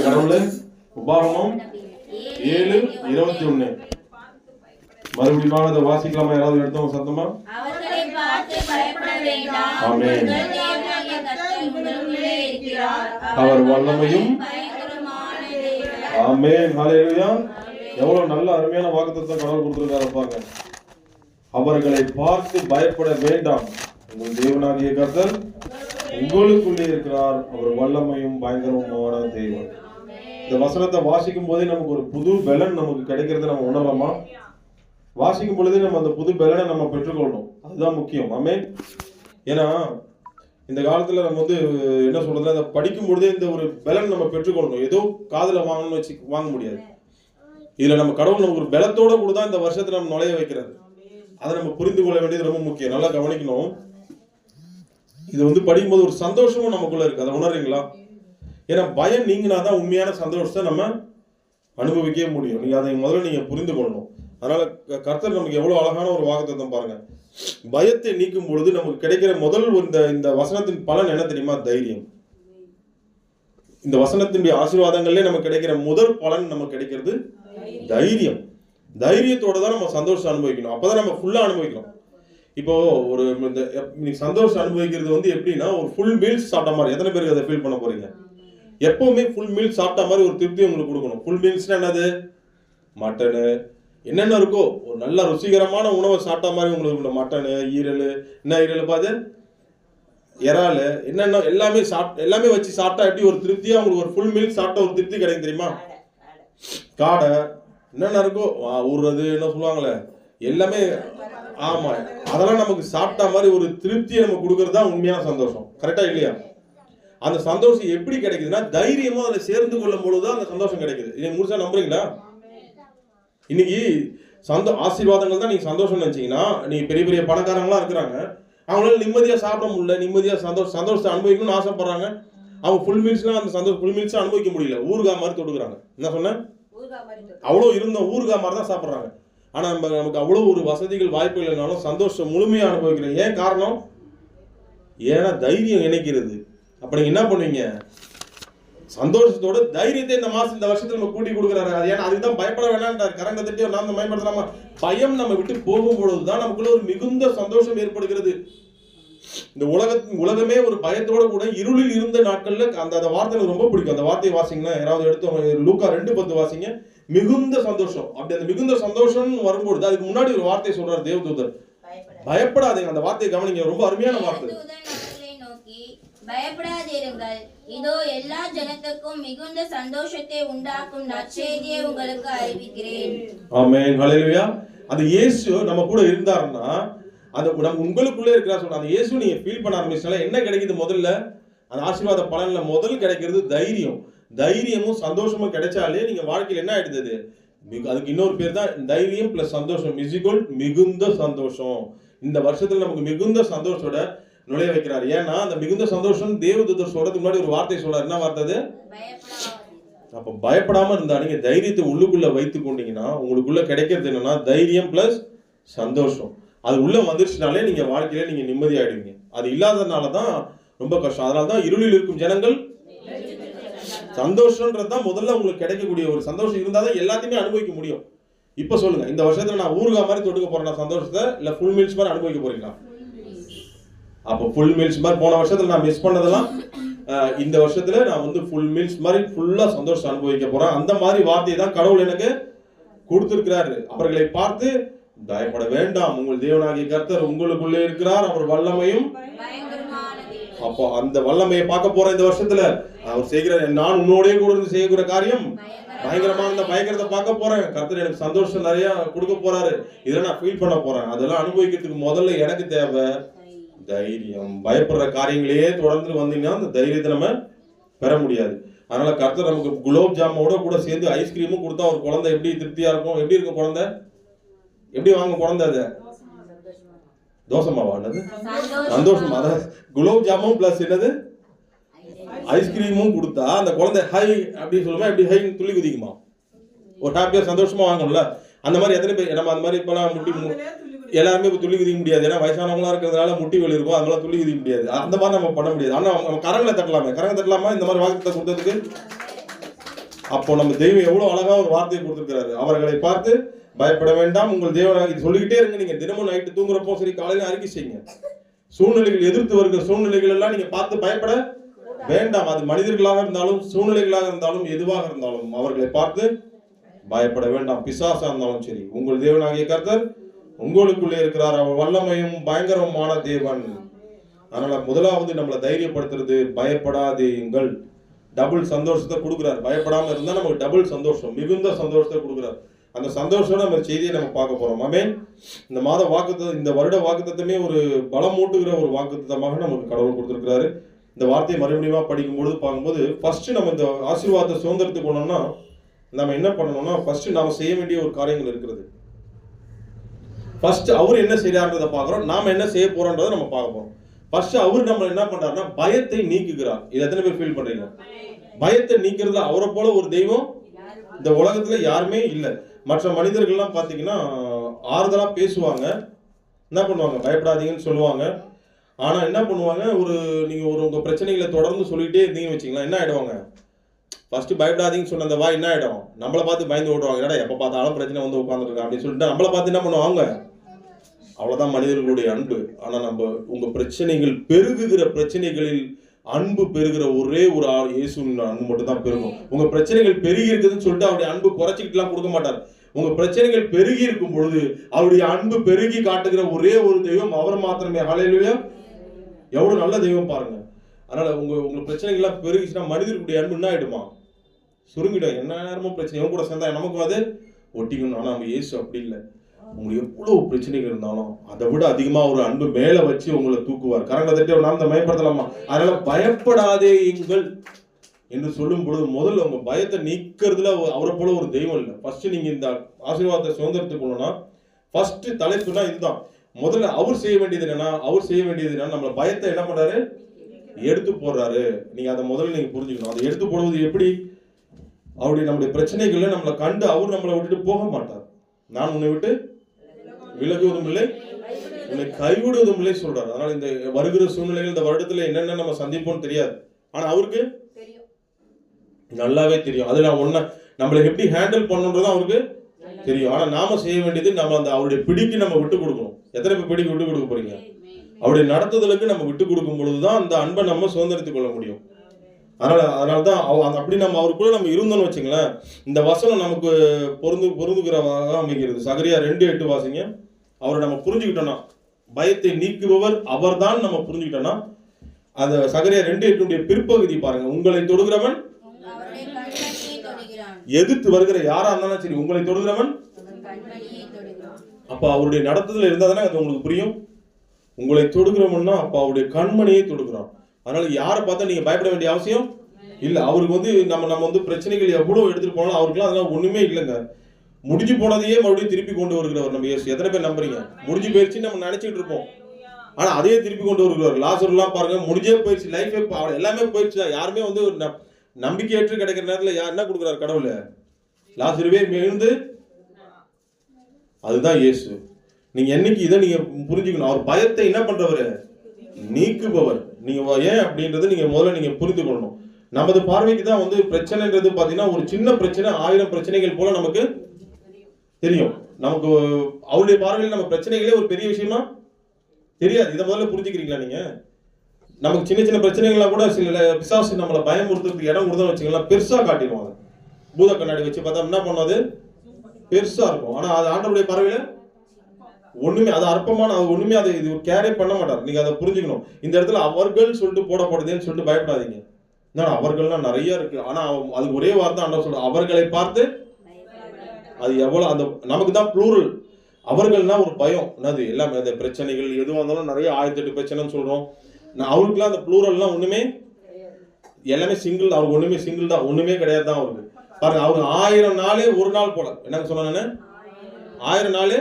கடவுளே. உபாகமம் 7:21. மறுபடியும் அதை வாசிக்கலாமா? யாராவது எடுத்தவங்க சத்தமா? ஆமென். அவர் வல்லமையும். ஆமென். ஹல்லேலூயா. எவ்வளவு நல்ல அருமையான வாக்குத்தத்தம் கடவுள் கொடுத்திருக்காரு பாருங்க. அவர்களை பார்த்து பயப்பட வேண்டாம், உங்கள் தேவனாகிய கர்த்தர் உங்களுக்குள்ளே இருக்கிறார், அவர் வல்லமையும் பயங்கரமான தெய்வம். இந்த வசனத்தை வாசிக்கும் போதே நமக்கு ஒரு புது பலன் நமக்கு கிடைக்கிறது நம்ம உணரலாமா? வாசிக்கும் பொழுதே நம்ம அந்த புது பலனை நம்ம பெற்றுக்கொள்ளணும், அதுதான் முக்கியம். ஆமென். ஏன்னா இந்த காலத்துல நம்ம என்ன சொல்றது, அதை படிக்கும் பொழுதே இந்த ஒரு பலன் நம்ம பெற்றுக்கொள்ளணும். ஏதோ காதுல வாங்கணும்னு வச்சு வாங்க முடியாது. இதுல நம்ம கடவுள் நமக்கு ஒரு பலத்தோட கூட தான் இந்த வருஷத்துல நம்ம நுழைய வைக்கிறாரு. அதை நம்ம புரிந்து கொள்ள வேண்டியது ரொம்ப முக்கியம். நல்லா கவனிக்கணும். இது படிக்கும்போது ஒரு சந்தோஷமும் நமக்குள்ள இருக்கு, அதை உணர்றீங்களா? ஏன்னா பயம் நீங்கினாதான் உண்மையான சந்தோஷத்தை நம்ம அனுபவிக்கவே முடியும். நீங்க அதை முதல்ல நீங்க புரிந்து கொள்ளணும். அதனால கர்த்தர் நமக்கு எவ்வளவு அழகான ஒரு வாக்குத்தத்தம் பாருங்க. பயத்தை நீக்கும் பொழுது நமக்கு கிடைக்கிற முதல் இந்த வசனத்தின் பலன் என்ன தெரியுமா? தைரியம். இந்த வசனத்தினுடைய ஆசீர்வாதங்களே நமக்கு கிடைக்கிற முதல் பலன் நமக்கு கிடைக்கிறது தைரியம். தைரியத்தோட தான் நம்ம சந்தோஷம் அனுபவிக்கணும். அப்பதான் நம்ம ஃபுல்லா அனுபவிக்கணும். இப்போ ஒரு சந்தோஷம் அனுபவிக்கிறது எப்படின்னா, ஒரு ஃபுல் மீல்ஸ் சாப்பிட்ட மாதிரி. எத்தனை பேருக்கு அதை ஃபீல் பண்ண போறீங்க? எப்பவுமே ஃபுல் மீல்ஸ் சாப்பிட்ட மாதிரி ஒரு திருப்தி உங்களுக்கு கொடுக்கணும். ஃபுல் மீல்ஸ்னா என்னது? மட்டனு, என்னென்ன இருக்கோ ஒரு நல்ல ருசிகரமான உணவை சாப்பிட்ட மாதிரி உங்களுக்கு மட்டனு, ஈரல், என்ன ஈரல் பாது, இறால், என்னென்ன எல்லாமே வச்சு சாப்பிட்டா எப்படி ஒரு திருப்தியா உங்களுக்கு ஒரு ஃபுல் மீல்ஸ் சாப்பிட்டா ஒரு திருப்தி கிடைக்கும் தெரியுமா? காடை, என்னென்ன இருக்கோ ஊறுறது, என்ன சொல்லுவாங்களே, எல்லாமே. ஆமா, அதெல்லாம் நமக்கு சாப்பிட்டா மாதிரி ஒரு திருப்தியை நம்ம கொடுக்கறது தான் உண்மையான சந்தோஷம். கரெக்டா இல்லையா? அந்த சந்தோஷம் எப்படி கிடைக்குதுன்னா, தைரியமா அதை சேர்ந்து கொள்ளும் பொழுதுதான் அந்த சந்தோஷம் கிடைக்குது. இதை முழுசா நம்புறீங்களா? இன்னைக்கு ஆசீர்வாதங்கள் தான் நீங்க சந்தோஷம் நினைச்சீங்கன்னா, நீங்க பெரிய பெரிய பணக்காரங்களா இருக்கிறாங்க, அவங்களால நிம்மதியா சாப்பிட முடியல, நிம்மதியா சந்தோஷத்தை அனுபவிக்கணும்னு ஆசைப்படுறாங்க. அவங்க ஃபுல் மீல்ஸ்லாம் அந்த ஃபுல் மீல்ஸ் அனுபவிக்க முடியல, ஊறுகாய் மாதிரி தொடுக்குறாங்க. என்ன சொன்னேன்? அவ்வளோ இருந்தோம் ஊறுகாய் மாதிரி தான் சாப்பிட்றாங்க. ஆனா நமக்கு அவ்வளோ ஒரு வசதிகள் வாய்ப்புகள் இல்லைனாலும் சந்தோஷம் முழுமையா அனுபவிக்கிறோம். ஏன் காரணம்? ஏன்னா தைரியம் இணைக்கிறது. அப்ப நீங்க என்ன பண்ணுவீங்க? சந்தோஷத்தோட தைரியத்தை இந்த வருஷத்துல நம்ம கூட்டி கொடுக்குறாரு. அது ஏன்னா அதுதான் பயப்பட வேணான்றாரு. கரங்க தட்டி நாம் பயன்படுத்தலாமா? பயம் நம்ம விட்டு போகும் பொழுதுதான் நமக்குள்ள ஒரு மிகுந்த சந்தோஷம் ஏற்படுகிறது. இந்த உலகமே ஒரு பயத்தோட கூட இருளில் இருந்த நாட்கள்ல அந்த வார்த்தை எனக்கு ரொம்ப பிடிக்கும். அந்த வார்த்தையை வாசிங்கன்னா, யாராவது எடுத்து லூக்கா 2:10 வாசிங்க. மிகுந்த சந்தோஷம். அப்படி அந்த மிகுந்த சந்தோஷம் வரும்பொழுது அதுக்கு முன்னாடி ஒரு வார்த்தை சொல்றாரு தேவதூதர், பயப்படாதீங்க. அந்த வார்த்தையை கவனிங்க, ரொம்ப அருமையான வார்த்தை. பயப்படாதீர்கள், இதோ எல்லா ஜனத்துக்கும் மிகுந்த சந்தோஷத்தை உண்டாக்கும் நற்செய்தியை உங்களுக்கு அறிவிக்கிறேன். ஆமென். ஹல்லேலூயா. அந்த இயேசு நம்ம கூட இருந்தாருன்னா, அந்த நம்ம உங்களுக்குள்ளே இருக்கிறா சொல்ற அந்த இயேசு நீங்க ஃபீல் பண்ண ஆரம்பிச்சால என்ன கிடைக்குது? முதல்ல அந்த ஆசீர்வாத பலன்ல முதல் கிடைக்கிறது தைரியம். தைரியமும் சந்தோஷமும் கிடைச்சாலே நீங்க வாழ்க்கையில் என்ன ஆயிடுது? அதுக்கு இன்னொரு பேர் தான் தைரியம் பிளஸ் சந்தோஷம் இஸ் மிகுந்த சந்தோஷம். இந்த வருஷத்துல நமக்கு மிகுந்த சந்தோஷத்தோட நுழைய வைக்கிறார். ஏன்னா அந்த மிகுந்த சந்தோஷம் தேவதூதர் சொல்றதுக்கு முன்னாடி ஒரு வார்த்தை சொல்றாரு. என்ன வார்த்தை? அப்ப பயப்படாம இருந்தா, நீங்க தைரியத்தை உள்ளுக்குள்ள வைத்து கொண்டீங்கன்னா உங்களுக்குள்ள கிடைக்கிறது என்னன்னா தைரியம் பிளஸ் சந்தோஷம். அது உள்ள வந்துருச்சுனாலே நீங்க வாழ்க்கையில நீங்க நிம்மதியாயிடுவீங்க. அது இல்லாததுனாலதான் ரொம்ப கஷ்டம். அதனாலதான் இருளில் இருக்கும் ஜனங்கள் சந்தோஷம்ன்றதுதான் முதல்ல உங்களுக்கு கிடைக்கக்கூடிய ஒரு சந்தோஷம் இருந்தாதான் எல்லாத்தையுமே அனுபவிக்க முடியும். இப்ப சொல்லுங்க, இந்த வருஷத்துல நான் ஊறுகாய் மாதிரி தொடுக்க போறேன் சந்தோஷத்தை, இல்ல ஃபுல் மீல்ஸ் மாதிரி அனுபவிக்க போறீங்களா? அப்ப ஃபுல் மீல்ஸ் மாதிரி போன வருஷத்துல நான் மிஸ் பண்ணதெல்லாம் இந்த வருஷத்துல நான் ஃபுல் மீல்ஸ் மாதிரி ஃபுல்லா சந்தோஷம் அனுபவிக்க போறேன். அந்த மாதிரி வார்த்தையை தான் கடவுள் எனக்கு கொடுத்திருக்கிறாரு. அவர்களை பார்த்து பயப்பட வேண்டாம், உங்கள் தேவனாகிய கர்த்தர் உங்களுக்குள்ளே இருக்கிறார், அவர் வல்லமையும். அப்போ அந்த வல்லமையை பார்க்க போற இந்த வருஷத்துல அவர் செய்கிற, நான் உன்னோடே கூட இருந்து செய்கிற காரியம் பயங்கரமான இந்த பயங்கரத்தை பார்க்க போறேன். கர்த்தர் எனக்கு சந்தோஷம் நிறைய கொடுக்க போறாரு, இதெல்லாம் நான் ஃபீல் பண்ண போறேன். அதெல்லாம் அனுபவிக்கிறதுக்கு முதல்ல எனக்கு தேவை தைரியம். பயப்படுற காரியங்களே தொடர்ந்து வந்தீங்கன்னா அந்த தைரியத்தை நம்ம பெற முடியாது. அதனால கர்த்தர் நமக்கு குலோப் ஜாமோட கூட சேர்ந்து ஐஸ்கிரீமும் கொடுத்தா ஒரு குழந்தை எப்படி திருப்தியா இருக்கும்? எப்படி இருக்கும் குழந்தை? எப்படி வாங்க குழந்தை? அது தோசமாவா? என்னது சந்தோஷமா? அதான் குலோப் ஜாமுன் பிளஸ் என்னது ஐஸ்கிரீமும் கொடுத்தா அந்த குழந்தை ஹை அப்படி சொல்லுமா? எப்படி ஹை துள்ளி குதிக்குமா? ஒரு ஹாப்பியா சந்தோஷமா வாங்கணும்ல. அந்த மாதிரி எத்தனை பேர் நம்ம அந்த மாதிரி இப்பெல்லாம் முட்டி எல்லாருமே இப்போ துள்ளி குதிக்க முடியாது. ஏன்னா வயசானவங்களா இருக்கிறதுனால முட்டி வலி இருக்கும், அதனால துள்ளி குதிக்க முடியாது. அந்த மாதிரி நம்ம பண்ண முடியாது. ஆனால் நம்ம கரங்களை தட்டலாமே. கரங்களை தட்டலாமா இந்த மாதிரி வாக்குத்தத்தை கொடுத்ததுக்கு? அப்போ நம்ம தெய்வம் எவ்வளவு அழகா ஒரு வார்த்தையை கொடுத்திருக்கிறாரு. அவர்களை பார்த்து பயப்பட வேண்டாம், உங்கள் தேவனாக. இது சொல்லிக்கிட்டே இருங்க. நீங்க தினமும் நைட்டு தூங்குறப்போ சரி, காலையில அறிக்கை செய்யுங்க. சூழ்நிலைகள் எதிர்த்து வருகிற சூழ்நிலைகள் எல்லாம் நீங்க பார்த்து பயப்பட வேண்டாம். அது மனிதர்களாக இருந்தாலும் சூழ்நிலைகளாக இருந்தாலும் எதுவாக இருந்தாலும் அவர்களை பார்த்து பயப்பட வேண்டாம். பிசாசா இருந்தாலும் சரி, உங்கள் தேவனாகிய கர்த்தர் உங்களுக்குள்ளே இருக்கிறார். அவர் வல்லமையும் பயங்கரமான தேவன். அதனால முதலாவது நம்மளை தைரியப்படுத்துறது, பயப்படாதேயுங்கள். டபுள் சந்தோஷத்தை கொடுக்குறாரு. பயப்படாம இருந்தா நமக்கு டபுள் சந்தோஷம், மிகுந்த சந்தோஷத்தை கொடுக்குறாரு. அந்த சந்தோஷம் நம்ம செய்தியை நம்ம பார்க்க போறோம். ஆமென். இந்த மாத வாக்குத்தத்தம், இந்த வருட வாக்குத்தத்தமே ஒரு பலமூட்டுகிற ஒரு வாக்குத்தத்தமாக நமக்கு கடவுள் கொடுத்திருக்கிறாரு. இந்த வார்த்தையை மறுபடியும் படிக்கும்பொழுது பார்க்கும்போது ஃபர்ஸ்ட் நம்ம இந்த ஆசீர்வாதத்தை சுதந்திரத்துக்கு போனோம்னா நம்ம என்ன பண்ணணும்னா, ஃபர்ஸ்ட் நாம செய்ய வேண்டிய ஒரு காரியங்கள் இருக்கிறது. ஃபர்ஸ்ட் அவர் என்ன செய்யறாருன்றதை பார்க்குறோம், நாம என்ன செய்ய போறோன்றதை நம்ம பார்க்க போறோம். ஃபர்ஸ்ட் அவர் நம்ம என்ன பண்றாருன்னா பயத்தை நீக்குகிறார். இது எத்தனை பேர் ஃபீல் பண்றீங்க? பயத்தை நீக்கிறதுல அவரை போல ஒரு தெய்வம் இந்த உலகத்துல யாருமே இல்லை. மற்ற மனிதர்கள்லாம் பார்த்தீங்கன்னா ஆறுதலா பேசுவாங்க, என்ன பண்ணுவாங்க, பயப்படாதீங்கன்னு சொல்லுவாங்க. ஆனா என்ன பண்ணுவாங்க, நீங்க உங்க பிரச்சனைகளை தொடர்ந்து சொல்லிட்டே இருந்தீங்கன்னு வச்சுங்களேன், என்ன ஆயிடுவாங்க, ஃபர்ஸ்ட் பயப்படாதீங்கன்னு சொன்ன அந்த வாய் என்ன ஆயிடும், நம்மளை பார்த்து பயந்து ஓடுவாங்க. என்னடா எப்ப பார்த்தாலும் பிரச்சனை வந்து உட்காந்துருக்கா அப்படின்னு சொல்லிட்டு நம்மளை பார்த்து என்ன பண்ணுவாங்க. அவ்வளவுதான் மனிதர்களுடைய அன்பு. ஆனா நம்ம உங்க பிரச்சனைகள் பெருகுகிற பிரச்சனைகளில் அன்பு பெருகிற ஒரே ஒரு ஆள் இயேசுவின் அன்பு மட்டும் தான் பெருகும். உங்க பிரச்சனைகள் பெருகி இருக்குதுன்னு சொல்லிட்டு அவருடைய அன்பு குறைச்சிக்கிட்டுலாம் கொடுக்க மாட்டார். உங்க பிரச்சனைகள் பெருகி இருக்கும் பொழுது அவருடைய அன்பு பெருகி காட்டுகிற ஒரே ஒரு தெய்வம் அவர் மாத்திரமே. ஹல்லேலூயா. எவ்வளவு நல்ல தெய்வம் பாருங்க. அதனால உங்க பிரச்சனைகள் எல்லாம் பெருகிச்சுன்னா மனிதர்களுடைய அன்பு என்ன ஆயிடுமா, சுருங்கிடும். என்ன நேரமும் பிரச்சனை இவங்க கூட சேர்ந்தா நமக்கும் அது ஒட்டிக்கணும். ஆனா நம்ம இயேசு அப்படி இல்லை. உங்களுக்கு எவ்வளவு பிரச்சனைகள் இருந்தாலும் அதை விட அதிகமா ஒரு அன்பு மேல வச்சு உங்களை தூக்குவார். கரங்களை தட்டி ஒரு நாமத்தை பயன்படுத்தலாமா? அதனால பயப்படாதேயுங்கள் என்று சொல்லும் பொழுது முதல்ல உங்க பயத்தை நீக்கிறதுல அவரை போல ஒரு தெய்வம் இல்லை. ஃபர்ஸ்ட் நீங்க இந்த ஆசீர்வாதத்தை சுதந்திரத்துக்குள்ளனா ஃபர்ஸ்ட் தலைப்புனா இதுதான். முதல்ல அவர் செய்ய வேண்டியது என்னன்னா நம்மள பயத்தை என்ன பண்றாரு, எடுத்து போடுறாரு. நீங்க அதை முதல்ல நீங்க புரிஞ்சுக்கணும். அதை எடுத்து போடுவது எப்படி? நம்முடைய பிரச்சனைகளை நம்மளை கண்டு அவர் நம்மளை விட்டுட்டு போக மாட்டார். நான் உன்னை விட்டு விலகுவதும் இல்லை, உன்னை கைவிடுவதும் இல்லை சொல்றாரு. அதனால இந்த வருகிற சூழ்நிலைகள் இந்த வருடத்துல என்னென்ன நம்ம சந்திப்போம்னு தெரியாது. ஆனா அவருக்கு நல்லாவே தெரியும். அதுல நம்மளை எப்படி ஹேண்டில் பண்ணணும்ன்றது அவருக்கு தெரியும். ஆனா நாம செய்ய வேண்டியது நம்ம அவருடைய பிடிக்கு நம்ம விட்டு கொடுக்கணும். எத்தனை பேர் பிடிக்கு விட்டு கொடுக்க போறீங்க? அவருடைய நடத்துதலுக்கு நம்ம விட்டு கொடுக்கும் பொழுதுதான் அந்த அன்பை நம்ம சுதந்திரத்துக் கொள்ள முடியும். அதனாலதான் அப்படி நம்ம அவருக்குள்ள நம்ம இருந்தோம்னு வச்சுங்களேன், இந்த வசனம் நமக்கு பொருந்துகிறதாக அமைகிறது. சகரியா 2:8 வாசிங்க. அவரை நம்ம புரிஞ்சுக்கிட்டோம்னா, பயத்தை நீக்குபவர் அவர் தான் நம்ம புரிஞ்சுக்கிட்டோம்னா, அந்த சகரியா 2:8 பிற்பகுதி பாருங்க. உங்களை தொடுகிறவன் எதிர்த்து வருகிற யாரா இருந்தாலும் சரி, உங்களை தொடுகிறவன். அப்ப அவருடைய நடத்துதல் இருந்தா தானே அது உங்களுக்கு புரியும். உங்களை தொடுகிறவன்னா அப்ப அவருடைய கண்மணியை தொடுகிறான். அதனால யாரை பார்த்தா நீங்க பயப்பட வேண்டிய அவசியம் இல்ல. அவருக்கு நம்ம பிரச்சனைகள் எவ்வளவு எடுத்துட்டு போனாலும் அவருக்குலாம் அதெல்லாம் ஒண்ணுமே இல்லைங்க. முடிஞ்சு போனதையே மறுபடியும் திருப்பி கொண்டு வருகிறவர் நம்ம இயேசு. எத்தனை பேர் நம்புறீங்க? முடிஞ்சு போயிடுச்சு நம்ம நினைச்சிட்டு இருப்போம், ஆனா அதையே திருப்பி கொண்டு வருகிறவர். லாசர் எல்லாம் பாருங்க, முடிஞ்சே போயிடுச்சு, லைஃபே எல்லாமே போயிடுச்சு. யாருமே நம்பிக்கையற்று கிடைக்கிற நேரத்துல யார் என்ன கொடுக்குறாரு கடவுள்? லாசருவே எழுந்து. அதுதான் இயேசு. நீங்க என்னைக்கு இதை நீங்க புரிஞ்சுக்கணும். அவர் பயத்தை என்ன பண்றவரு? நீக்குபவர். நீங்க ஏன் அப்படின்றது நீங்க முதல்ல நீங்க புரிந்து கொள்ளணும். நமது பார்வைக்கு தான் பிரச்சனைன்றது பாத்தீங்கன்னா ஒரு சின்ன பிரச்சனை 1000 பிரச்சனைகள் போல நமக்கு தெரியும். நமக்கு அவருடைய பார்வையில் நம்ம பிரச்சனைகளே ஒரு பெரிய விஷயமா தெரியாது. இதை முதல்ல புரிஞ்சுக்கிறீங்களா நீங்க? நமக்கு சின்ன சின்ன பிரச்சனைகள்லாம் கூட சில பிசாசு நம்மளை பயமுறுத்துறதுக்கு இடம் கொடுத்தோம்னு வச்சுக்கலாம், பெருசா காட்டிடுவாங்க. பூத கண்ணாடி வச்சு பார்த்தா என்ன பண்ணாது, பெருசா இருக்கும். ஆனா அது ஆண்டவருடைய பார்வையில ஒண்ணுமே, அது அற்பமான, அது ஒண்ணுமே அதை இது கேரே பண்ண மாட்டார். நீங்க அதை புரிஞ்சுக்கணும். இந்த இடத்துல அவர்கள் சொல்லிட்டு போடப்படுதுன்னு சொல்லிட்டு பயப்படாதீங்க. அவர்கள்லாம் நிறைய இருக்கு. ஆனா அது ஒரே வார்த்தை ஆண்டவர் சொல்ற, அவர்களை பார்த்து. அது எவ்வளவு அந்த நமக்கு தான் ப்ளூரல். அவர்கள்னா ஒரு பயம். என்னது எல்லாமே அந்த பிரச்சனைகள் எதுவாக இருந்தாலும் நிறைய 1008 பிரச்சனைன்னு சொல்றோம். அவருக்குலாம் அந்த ப்ளூரல்லாம் ஒண்ணுமே, எல்லாமே சிங்கிள். அவருக்கு ஒண்ணுமே சிங்கிள் தான், ஒண்ணுமே கிடையாது தான் அவருக்கு. பாருங்க, அவரு 1000 நாளே ஒரு நாள் போல. என்ன சொன்ன? 1000 நாளே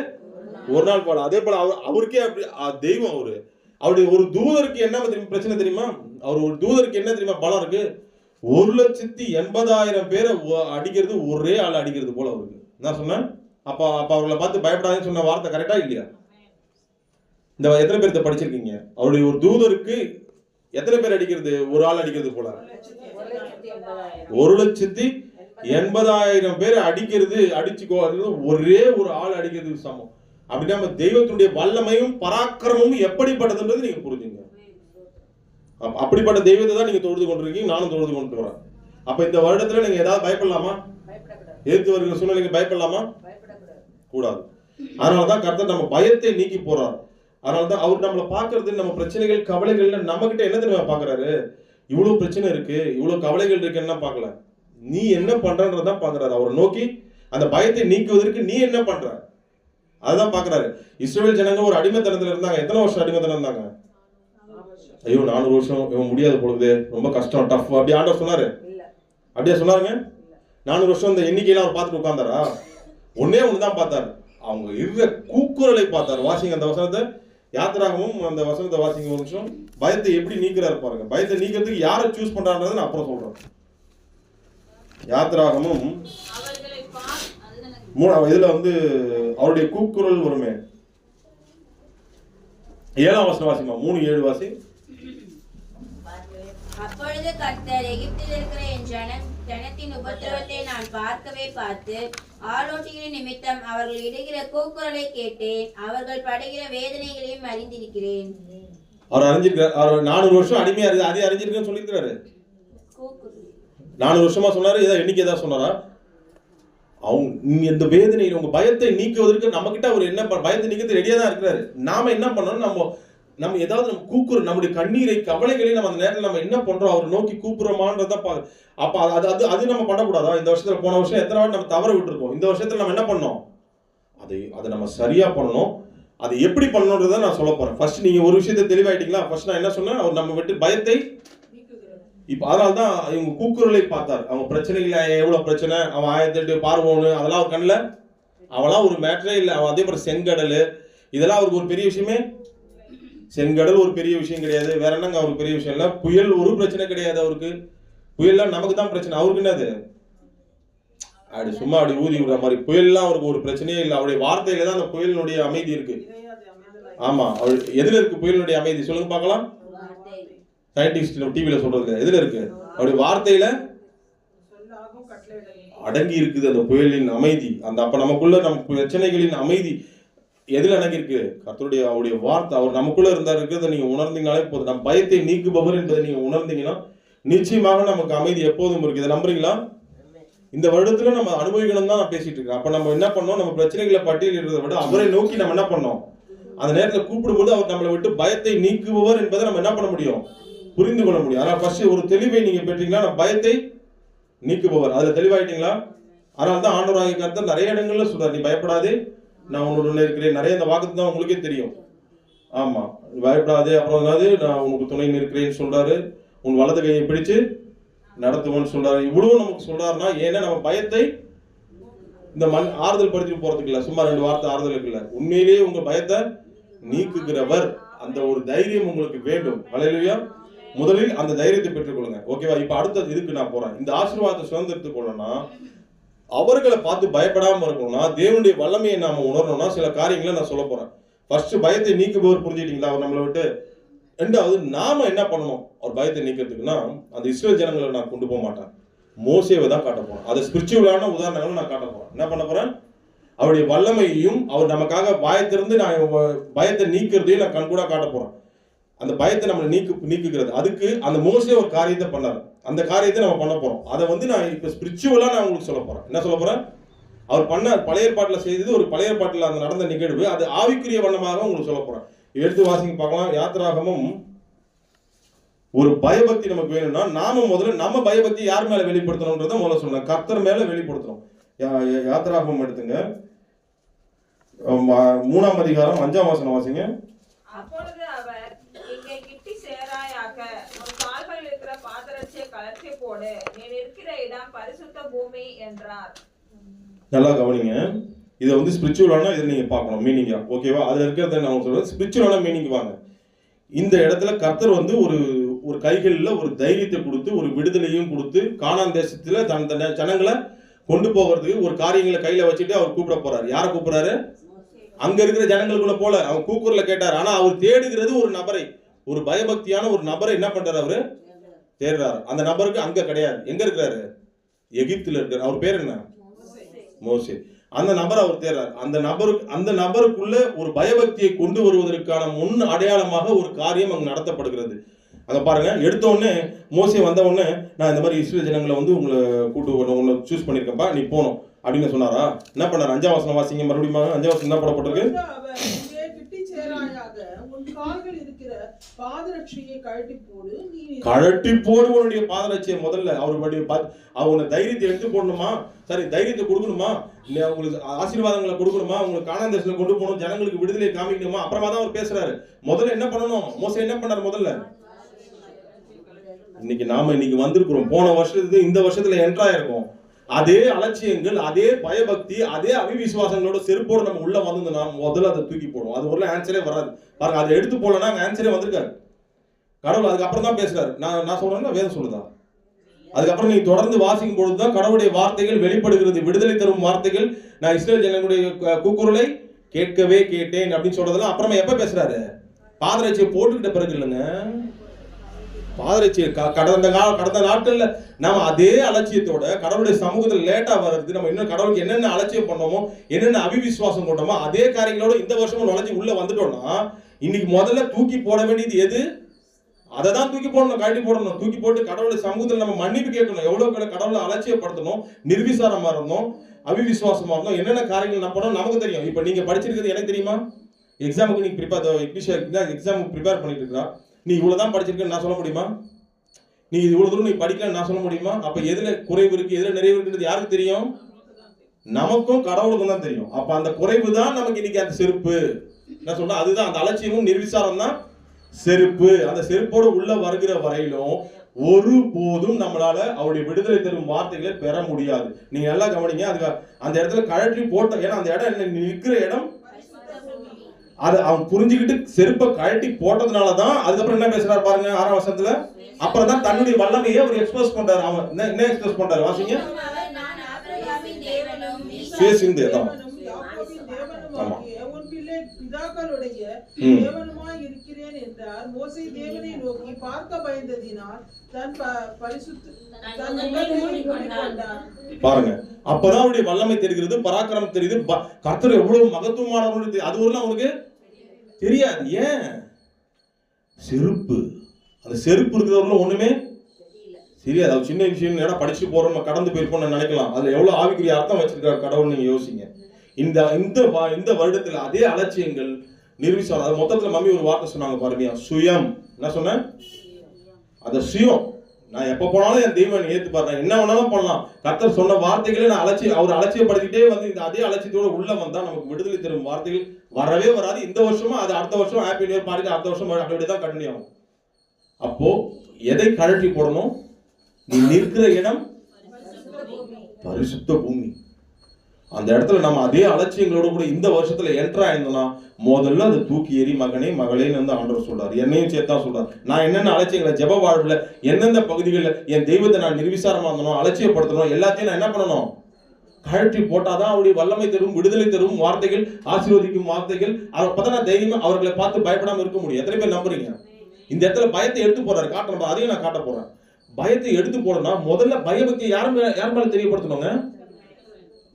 ஒரு நாள் போல. அதே போல அவருக்கே அப்படி தெய்வம் அவரு. அவருடைய ஒரு தூதருக்கு என்ன பிரச்சனை தெரியுமா? அவர் ஒரு தூதருக்கு என்ன தெரியுமா பலம் இருக்கு? 1,80,000 பேரை அடிக்கிறது ஒரே ஆள் அடிக்கிறது போல அவருக்கு. நான் சொன்னேன் அப்ப அவர்களை பார்த்து பயப்படாதுன்னு சொன்ன வார்த்தை கரெக்டா இல்லையா? இந்த எத்தனை பேர் இதை படிச்சிருக்கீங்க? அவருடைய ஒரு தூதருக்கு எத்தனை பேர் அடிக்கிறது? ஒரு ஆள் அடிக்கிறது போல. 1,80,000 80,000 பேர் அடிச்சுக்கோ ஒரே ஒரு ஆள் அடிக்கிறதுக்கு சமம். அப்படின்னா நம்ம தெய்வத்துடைய வல்லமையும் பராக்கிரமும் எப்படிப்பட்டதுன்றது நீங்க புரிஞ்சுங்க. அப்படிப்பட்ட தெய்வத்தை தான் நீங்க தொழுது கொண்டிருக்கீங்க, நானும் தொழுது கொண்டு வரேன். அப்ப இந்த வருடத்துல நீங்க ஏதாவது பயப்படலாமா? எதிர்த்து வருகிற சூழ்நிலைக்கு பயப்படலாமா? கூடாது. அதனாலதான் கர்த்தர் நம்ம பயத்தை நீக்கி போறார். அதனாலதான் அவர் நம்மளை பாக்குறது, நம்ம பிரச்சனைகள் கவலைகள்ல நம்ம கிட்ட என்ன தெரியுமா பாக்குறாரு? இவ்வளவு பிரச்சனை இருக்கு, இவ்வளவு கவலைகள் இருக்குன்னா பாக்கல, நீ என்ன பண்றன்றதான் பாக்குறாரு. அவரை நோக்கி அந்த பயத்தை நீக்குவதற்கு நீ என்ன பண்ற அதுதான் பாக்குறாரு. இஸ்ரவேல் ஜனங்க ஒரு அடிமைத்தனத்துல இருந்தாங்க. எத்தனை வருஷம் அடிமைத்தனம் இருந்தாங்க? ஐயோ 400 வருஷம், இவன் முடியாது பொழுது, ரொம்ப கஷ்டம், டஃப், அப்படி ஆண்டவர் சொன்னாரு? அப்படியே சொன்னாருங்க? 400 வருஷம் இந்த எண்ணிக்கையெல்லாம் அவர் பார்த்துட்டு உட்கார்ந்தாரா? ஒன்னே ஒண்ணுதான் பார்த்தாரு, அவங்க இருக்கிற கூக்குரலை பார்த்தாரு. வாசிங்க அந்த வசனத்தை, யாத்திராகமும் அந்த வசனத்தை வாசிங்க ஒரு நிமிஷம். பயத்தை எப்படி நீக்கிறாரு பாருங்க. பயத்தை நீக்கிறதுக்கு யாரை சூஸ் பண்றான்றதை நான் அப்புறம் சொல்றேன். யாத்திராகமும் இதுல அவருடைய கூக்குரல் வருமே. 7ஆம் வசனம் வாசிமா, 3:7 வாசி. அப்பொழுது கர்த்தர் எகிப்தில் இருக்கிற என் ஜனத்தின் உபத்திரவத்தை நான் பார்த்து ஆலோட்டிகளின் நிமித்தம் அவர்கள் இடுகிற கூக்குரலை கேட்டேன். அவர்கள் படுகிற வேதனைகளையும் அறிந்திருக்கிறேன். அவர் அறிஞ்சிருக்காரு. அவர் 400 வருஷம் அடிமையா இருக்கு, அதே அறிஞ்சிருக்கேன்னு சொல்லியிருக்கிறாரு. 400 வருஷமா சொன்னாரு. ஏதாவது எண்ணிக்கை ஏதாவது சொன்னாரா? அவங்க இந்த வேதனையில் உங்க பயத்தை நீக்குவதற்கு நம்ம கிட்ட அவர் என்ன பயத்தை நீக்கிறது ரெடியா தான் இருக்கிறாரு. நாம என்ன பண்ணணும்? நம்ம ஏதாவது நம்ம கூக்குறோம், நம்முடைய கண்ணீரை கவலைகளை நம்ம அந்த நேரத்தில் நம்ம என்ன பண்றோம், அவர் நோக்கி கூப்பிடுறோமான்றத அப்ப அது நம்ம பண்ணக்கூடாதா? இந்த வருஷத்துல, போன வருஷம் எத்தனை வாட்டி நம்ம தவற விட்டுருக்கோம். இந்த வருஷத்துல நம்ம என்ன பண்ணோம்? அதை நம்ம சரியா பண்ணணும். அதை எப்படி பண்ணணுன்றதை நான் சொல்ல போறேன். ஃபர்ஸ்ட் நீங்க ஒரு விஷயத்தை தெளிவாயிட்டீங்களா? ஃபர்ஸ்ட் நான் என்ன சொன்னேன்? அவர் நம்ம விட்டு பயத்தை இப்ப அதனால்தான் இவங்க கூக்குரலை பார்த்தார். அவங்க பிரச்சனைகளை, எவ்வளவு பிரச்சனை, அவன் 1008 பார்வோனு, அதெல்லாம் அவர் கண்ணில் அவெல்லாம் ஒரு மேட்டரே இல்லை. அவன் அதே போல செங்கடல், இதெல்லாம் அவருக்கு ஒரு பெரிய விஷயமே. செங்கடல் ஒரு பெரிய விஷயம் கிடையாது. வேற என்னங்க அவருக்கு பெரிய விஷயம் இல்லை. புயல் ஒரு பிரச்சனை கிடையாது அவருக்கு. புயல்லாம் நமக்கு தான் பிரச்சனை, அவருக்கு என்னது? அப்படி சும்மா அப்படி ஊதி விடுற மாதிரி. புயல்லாம் அவருக்கு ஒரு பிரச்சனையே இல்லை. அவருடைய வார்த்தையில தான் அந்த புயலினுடைய அமைதி இருக்கு. ஆமா, அவர் எதுல இருக்கு புயலினுடைய அமைதி? சொல்லுங்க பார்க்கலாம். சயின்டிஸ்ட் டிவியில சொல்றது எதுல இருக்கு? அவருடைய வார்த்தையில அடங்கி இருக்குது அந்த புயலின் அமைதி. அப்ப நமக்குள்ள நம்ம பிரச்சனைகளின் அமைதி எதுல அடங்கி இருக்கு? கர்த்தருடைய அவருடைய வார்த்தை. அவர் நமக்குள்ள இருந்தா இருக்கிறத நீங்க உணர்ந்தீங்கனாலே போதும். நம்ம பயத்தை நீக்குபவர் என்பதை நீங்க உணர்ந்தீங்கன்னா நிச்சயமாக நமக்கு அமைதி எப்போதும் இருக்கு. இதை நம்புறீங்களா? இந்த வருடத்துல நம்ம அனுபவிக்கணும் தான் நான் பேசிட்டு இருக்கேன். அப்ப நம்ம என்ன பண்ணோம்? நம்ம பிரச்சனைகளை பட்டியலிடுறதை விட அவரை நோக்கி நம்ம என்ன பண்ணோம்? அந்த நேரத்தில் கூப்பிடும்போது அவர் நம்மளை விட்டு பயத்தை நீக்குபவர் என்பதை நம்ம என்ன பண்ண முடியும்? புரிந்து கொள்ள முடியும். ஆனால் ஃபர்ஸ்ட் ஒரு தெளிவை நீங்க பெற்றீங்களா? நம்ம பயத்தை நீக்குபவர், அதுல தெளிவாயிட்டீங்களா? அதனால தான் ஆண்டவராகிய கர்த்தர் நிறைய இடங்கள்ல சொல்றாரு, நீ பயப்படாதே, நான் உன்னோட இருக்கிறேன். நிறைய இந்த வாக்கு தான் உங்களுக்கே தெரியும். ஆமா, பயப்படாதே, அப்புறம் நான் உனக்கு துணை நிற்கிறேன்னு சொல்றாரு. உன் வலது கையை பிடிச்சு நடத்துவோன்னு சொல்றாரு. இவ்வளவு நமக்கு சொல்றாருன்னா ஏன்னா நம்ம பயத்தை இந்த ஆறுதல் படுத்திட்டு போறதுக்கு இல்ல, சும்மா 2 வார்த்தை ஆறுதலுக்கு இல்ல, உண்மையிலேயே உங்க பயத்தை நீக்குகிறவர். அந்த ஒரு தைரியம் உங்களுக்கு வேண்டும். ஹல்லேலூயா. முதலில் அந்த தைரியத்தை பெற்றுக்கொள்ளுங்க. ஓகேவா? இப்ப அடுத்த இதுக்கு நான் போறேன். இந்த ஆசீர்வாதத்தை சுதந்திரத்துக் கொள்ளணும்னா, அவர்களை பார்த்து பயப்படாம இருக்கணும்னா, தேவனுடைய வல்லமையை நாம உணரணும்னா சில காரியங்களை நான் சொல்ல போறேன். ஃபர்ஸ்ட் பயத்தை நீக்குபவர், புரிஞ்சுட்டீங்களா? அவர் நம்மளை விட்டு. ரெண்டாவது, நாம என்ன பண்ணணும் அவர் பயத்தை நீக்கிறதுக்குன்னா, அந்த இஸ்ரேல் ஜனங்களை நான் கொண்டு போக மாட்டேன், மோசேவை தான் காட்ட போறேன். அதை ஸ்பிரிச்சுவலான உதாரணங்களை நான் காட்ட போறேன். என்ன பண்ண போறேன்? அவருடைய வல்லமையையும் அவர் நமக்காக பயத்திலிருந்து நான் பயத்தை நீக்கிறதையும் நான் கண்கூடா காட்ட போறேன். அந்த பயத்தை நம்ம நீக்குகிறது. அதுக்கு அந்த மோசே ஒரு காரியத்தை பண்ணாரு. அந்த காரியத்தை நம்ம பண்ண போறோம். அதை நான் இப்ப ஸ்பிரிச்சுவலா நான் உங்களுக்கு சொல்ல போறேன். என்ன சொல்ல போறேன்? அவர் பண்ண பழைய ஏற்பாட்டில் செய்தது ஒரு பழைய ஏற்பாட்டில் அந்த நடந்த நிகழ்வு. அது ஆவிக்குரிய வண்ணமாக உங்களுக்கு சொல்ல போறேன். எடுத்து வாசிங்க பார்க்கலாம். யாத்திராகமும் ஒரு பயபக்தி நமக்கு வேணும்னா நாம முதல்ல நம்ம பயபக்தி யார் மேல வெளிப்படுத்தணும்ன்றத முதல்ல சொல்றேன். கர்த்தர் மேல வெளிப்படுத்தணும். யாத்திராகமம் எடுத்துங்க, 3ஆம் அதிகாரம் 5ஆம் வசனம் வாசிங்க. அப்பொழுது அவர், இங்கே கிட்டி சேராயாக, உன் கால்களில் இருக்கிற பாதரட்சியை கலற்றி போடு, நீ இருக்கிற இடம் பரிசுத்த பூமி என்றார். நல்லா கவனிங்க. இதை ஸ்பிரிச்சுவலான இதை நீங்க பார்க்கணும் மீனிங்கா. ஓகேவா? அதுல இருக்கிறத நான் சொல்றேன். ஸ்பிரிச்சுவலான மீனிங் வாங்க. இந்த இடத்துல கர்த்தர் ஒரு கைகளில் ஒரு தைரியத்தை கொடுத்து, ஒரு விடுதலையும் கொடுத்து, கானான் தேசத்துல தன் ஜனங்களை கொண்டு போகிறதுக்கு ஒரு காரியங்களை கையில வச்சுட்டு அவர் கூப்பிட போறாரு. யாரை கூப்பிடுறாரு? அங்க இருக்கிற ஜனங்களுக்குள்ள போல. அவன் கூக்குரல கேட்டார். ஆனா அவர் தேடுகிறது ஒரு நபரை, ஒரு பயபக்தியான ஒரு நபரை என்ன பண்றாரு? அவரு தேடுறாரு. அந்த நபருக்கு அங்க கிடையாது. எங்க இருக்கிறாரு? எகிப்தில் இருக்கிற அவர் பேர் என்ன? மோசே. அந்த நபர் அவர் தேர்றார். அந்த நபருக்குள்ள ஒரு பயபக்தியை கொண்டு வருவதற்கான முன் அடையாளமாக ஒரு காரியம் அங்கு நடத்தப்படுகிறது. அங்க பாருங்க, எடுத்த உடனே மோசே வந்த உடனே, நான் இந்த மாதிரி இஸ்ரேல் ஜனங்களை உங்களை உங்களை சூஸ் பண்ணிருக்கப்பா, நீ போகணும் அப்படின்னு சொன்னாரா? என்ன பண்ணாரு? 5ஆம் வசனம் வாசிங்க மறுபடியும். 5ஆம் வசனம் என்ன போடப்பட்டிருக்கு? கழட்டி போடு உன்னுடைய பாதரட்சியை. முதல்ல அவங்க தைரியத்தை எடுத்து போடணுமா? சரி, தைரியத்தை கொடுக்கணுமா? உங்களுக்கு ஆசீர்வாதங்களை கொடுக்கணுமா? உங்களுக்கு கானான் தேசத்துல கொண்டு போகணும், ஜனங்களுக்கு விடுதலை காமிக்கணுமா? அப்புறமா தான் அவர் பேசுறாரு. முதல்ல என்ன பண்ணணும்? மோசே என்ன பண்ணாரு? முதல்ல இன்னைக்கு வந்திருக்கிறோம், போன வருஷத்துக்கு இந்த வருஷத்துல என்ட்ரா இருக்கும். அதே அலட்சியங்கள், அதே பயபக்தி, அதே அவிவிசுவாசங்களோட செருப்போடு நம்ம உள்ள வந்தோம்னா முதல்ல அதை தூக்கி போடுவோம். அது ஒரு ஆன்சரே வராது. பாருங்க, அதை எடுத்து போடலன்னா அங்க ஆன்சரே வந்திருக்காரு. கடவுள் அதுக்கப்புறம் தான் பேசுறாரு. நான் சொல்றேன்னா வேதம் சொல்லுதா? அதுக்கப்புறம் நீங்க தொடர்ந்து வாசிக்கும் பொழுதுதான் கடவுளுடைய வார்த்தைகள் வெளிப்படுகிறது. விடுதலை தரும் வார்த்தைகள். நான் இஸ்ரேல் ஜனங்களுடைய கூக்குரலை கேட்கவே கேட்டேன் அப்படின்னு சொல்றதெல்லாம் அப்புறமா எப்ப பேசுறாரு? பாதரட்சியை போட்டுக்கிட்ட பிறகு இல்லைங்க. பாதரட்சியை கடந்த நாட்கள்ல நாம அதே அலட்சியத்தோட கடவுளுடைய சமூகத்தில் லேட்டா வர்றது, நம்ம இன்னும் கடவுளுக்கு என்னென்ன அலட்சியம் பண்ணோமோ, என்னென்ன அவிவிசுவாசம் கொண்டோமோ அதே காரியங்களோட இந்த வருஷமும் நுழைஞ்சு உள்ள வந்துட்டோம்னா, இன்னைக்கு முதல்ல தூக்கி போட வேண்டியது எது? அதை தான் தூக்கி போடணும், கழட்டி போடணும். தூக்கி போட்டு கடவுளுடைய சமூகத்தில் நம்ம மன்னிப்பு கேட்கணும். எவ்வளவு கடவுளை அலட்சியப்படுத்தணும், நிர்விசாரமா இருந்தோம், அவிவிசுவாசமா இருந்தோம், என்னென்ன காரியங்கள் நம்ம பண்ணோம் நமக்கு தெரியும். இப்ப நீங்க படிச்சிருக்கிறது எனக்கு தெரியுமா? எக்ஸாமுக்கு நீங்க எக்ஸாமுக்கு ப்ரிப்பேர் பண்ணிட்டு இருக்கா, நீ இவ்வளவுதான் படிச்சிருக்கன்னு நான் சொல்ல முடியுமா? நீ இவ்வளவு தூரம் நீ படிக்கலன்னு நான் சொல்ல முடியுமா? அப்ப எதுல குறைவு இருக்கு, எதுல நிறைவு இருக்குன்றது யாருக்கு தெரியும்? நமக்கும் கடவுளுக்கும் தான் தெரியும். அப்ப அந்த குறைவு தான் நமக்கு இன்னைக்கு அந்த செருப்பு. நான் சொல்றேன், அதுதான் அந்த அலட்சியமும் நிர்விசாரம் தான் செருப்பு. அந்த செருப்போடு உள்ள வருகிற வரையிலும் ஒருபோதும் நம்மளால அவருடைய விடுதலை தரும் வார்த்தைகளை பெற முடியாது. நீங்க நல்லா கவனிங்க. அதுக்கு அந்த இடத்துல கழற்றி போட்ட, ஏன்னா அந்த இடம் என்ன, நிற்கிற இடம், அது அவன் புரிஞ்சுக்கிட்டு செருப்பை கழட்டி போட்டதுனாலதான் அதுக்கப்புறம் என்ன பேசுறாரு பாருங்க 6ஆம் வசனத்துல. அப்புறம் தான் தன்னுடைய வல்லமையை அவர் எக்ஸ்பிரஸ் பண்றாரு. அவன் என்ன எக்ஸ்பிரஸ் பண்றாரு வாசிங்க. பேசிந்தே தான். ஆமா. பாருங்க, அப்பதான் அவருடைய வல்லமை தெரிகிறது, பராக்கிரமம் தெரியுது, கர்த்தர் எவ்வளவு மகத்துவமானவர்கள் அது ஒரு அவனுக்கு தெரியாது. ஏன்? செருப்பு. அந்த செருப்பு இருக்கிறவர்களும் ஒண்ணுமே தெரியாது. அது சின்ன விஷயம், ஏன்னா படிச்சுட்டு போறோம், கடந்து போயிருப்போம்னு நினைக்கலாம். அதுல எவ்வளவு ஆவிக்குரிய அர்த்தம் வச்சிருக்காரு கடவுள் நீங்க யோசிங்க. இந்த வருடத்துல அதே அலட்சியங்கள், நிர்விசாரம். அது மொத்தத்துல மம்மி ஒரு வார்த்தை சொன்னாங்க பாருங்க, சுயம். என்ன சொன்ன? அந்த சுயம். நான் எப்ப போனாலும் என் தெய்வம் ஏத்து பாருங்க, என்ன வேணாலும் பண்ணலாம். கர்த்தர் சொன்ன வார்த்தைகளே நான் அவர் அலட்சியப்படுத்திட்டே வந்து இந்த அதே அலட்சியத்தோட உள்ள வந்தா நமக்கு விடுதலை தரும் வார்த்தைகள் வரவே வராது. இந்த வருஷமும் அது அடுத்த வருஷம் ஹாப்பி நியூ இயர் பாருங்க, அடுத்த வருஷம் அப்படிதான் கண்டினியூ ஆகும். அப்போ எதை கழட்டி போடணும்? நீ நிற்கிற இடம் பரிசுத்த பூமி. அந்த இடத்துல நம்ம அதே அலட்சியங்களோட கூட இந்த வருஷத்துல என்ட்ரா ஆயிருந்தோம்னா முதல்ல அதை தூக்கி எறி மகனே மகளேன்னு வந்து ஆண்டவர் சொல்றாரு. என்னையும் சேர்த்தா சொல்றாரு. நான் என்னென்ன அலட்சியங்களை ஜெப வாழ்வுல எந்தெந்த பகுதிகளில் என் தெய்வத்தை நான் நிர்விசாரமா இருந்தனும், அலட்சியப்படுத்தணும், எல்லாத்தையும் நான் என்ன பண்ணணும்? கழட்டி போட்டாதான் அவருடைய வல்லமை தரும், விடுதலை தரும் வார்த்தைகள், ஆசீர்வதிக்கும் வார்த்தைகள். அப்பதான் நான் தைரியமா அவர்களை பார்த்து பயப்படாம இருக்க முடியும். எத்தனை பேர் நம்புறீங்க? இந்த இடத்துல பயத்தை எடுத்து போறாரு, காட்டுறோம். அதையும் நான் காட்ட போறேன். பயத்தை எடுத்து போடணும்னா முதல்ல பயபக்தியை யார் மேல தெரியப்படுத்தணுங்க?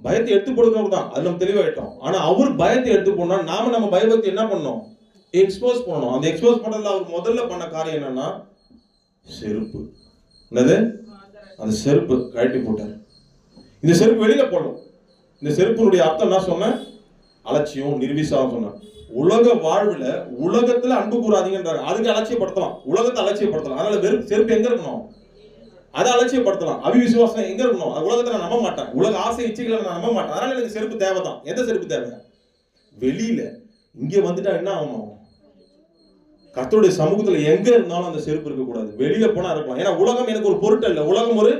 பயத்தை எடுத்து போடுறவர் தான். அது நம்ம தெளிவாயிட்டோம். ஆனா அவர் பயத்தை எடுத்து போனா நாம நம்ம பயபக்தி என்ன பண்ணணும்? எக்ஸ்போஸ் பண்ணணும். அந்த எக்ஸ்போஸ் பண்றதுல அவர் முதல்ல பண்ண காரியம் என்னன்னா செருப்பு. என்னது? அந்த செருப்பு கழட்டி போட்டார். இந்த செருப்பு வெளியில போடணும். இந்த செருப்பினுடைய அர்த்தம் என்ன சொன்ன? அலட்சியம், நிர்விசாரம் சொன்ன. உலக வாழ்வுல உலகத்துல அன்பு கூறாதீங்கன்றாங்க. அதுக்கு அலட்சியப்படுத்தலாம், உலகத்தை அலட்சியப்படுத்தலாம். அதனால செருப்பு எங்க இருக்கணும்? அதை அலட்சியப்படுத்தலாம். அவிவிசுவாசம் எங்க இருக்கணும்? உலகத்தை நான் நம்ப மாட்டேன், உலக ஆசை இச்சைகளை நான் நம்ப மாட்டேன். அதனால எனக்கு செருப்பு தேவைதான். எந்த செருப்பு தேவை? வெளியில. இங்க வந்துட்டா என்ன ஆகணும்? கர்த்தருடைய சமூகத்துல எங்க இருந்தாலும் அந்த செருப்பு இருக்கக்கூடாது. வெளியில போனா இருக்கலாம். ஏன்னா உலகம் எனக்கு ஒரு பொருட்டு இல்லை, உலகம் ஒரு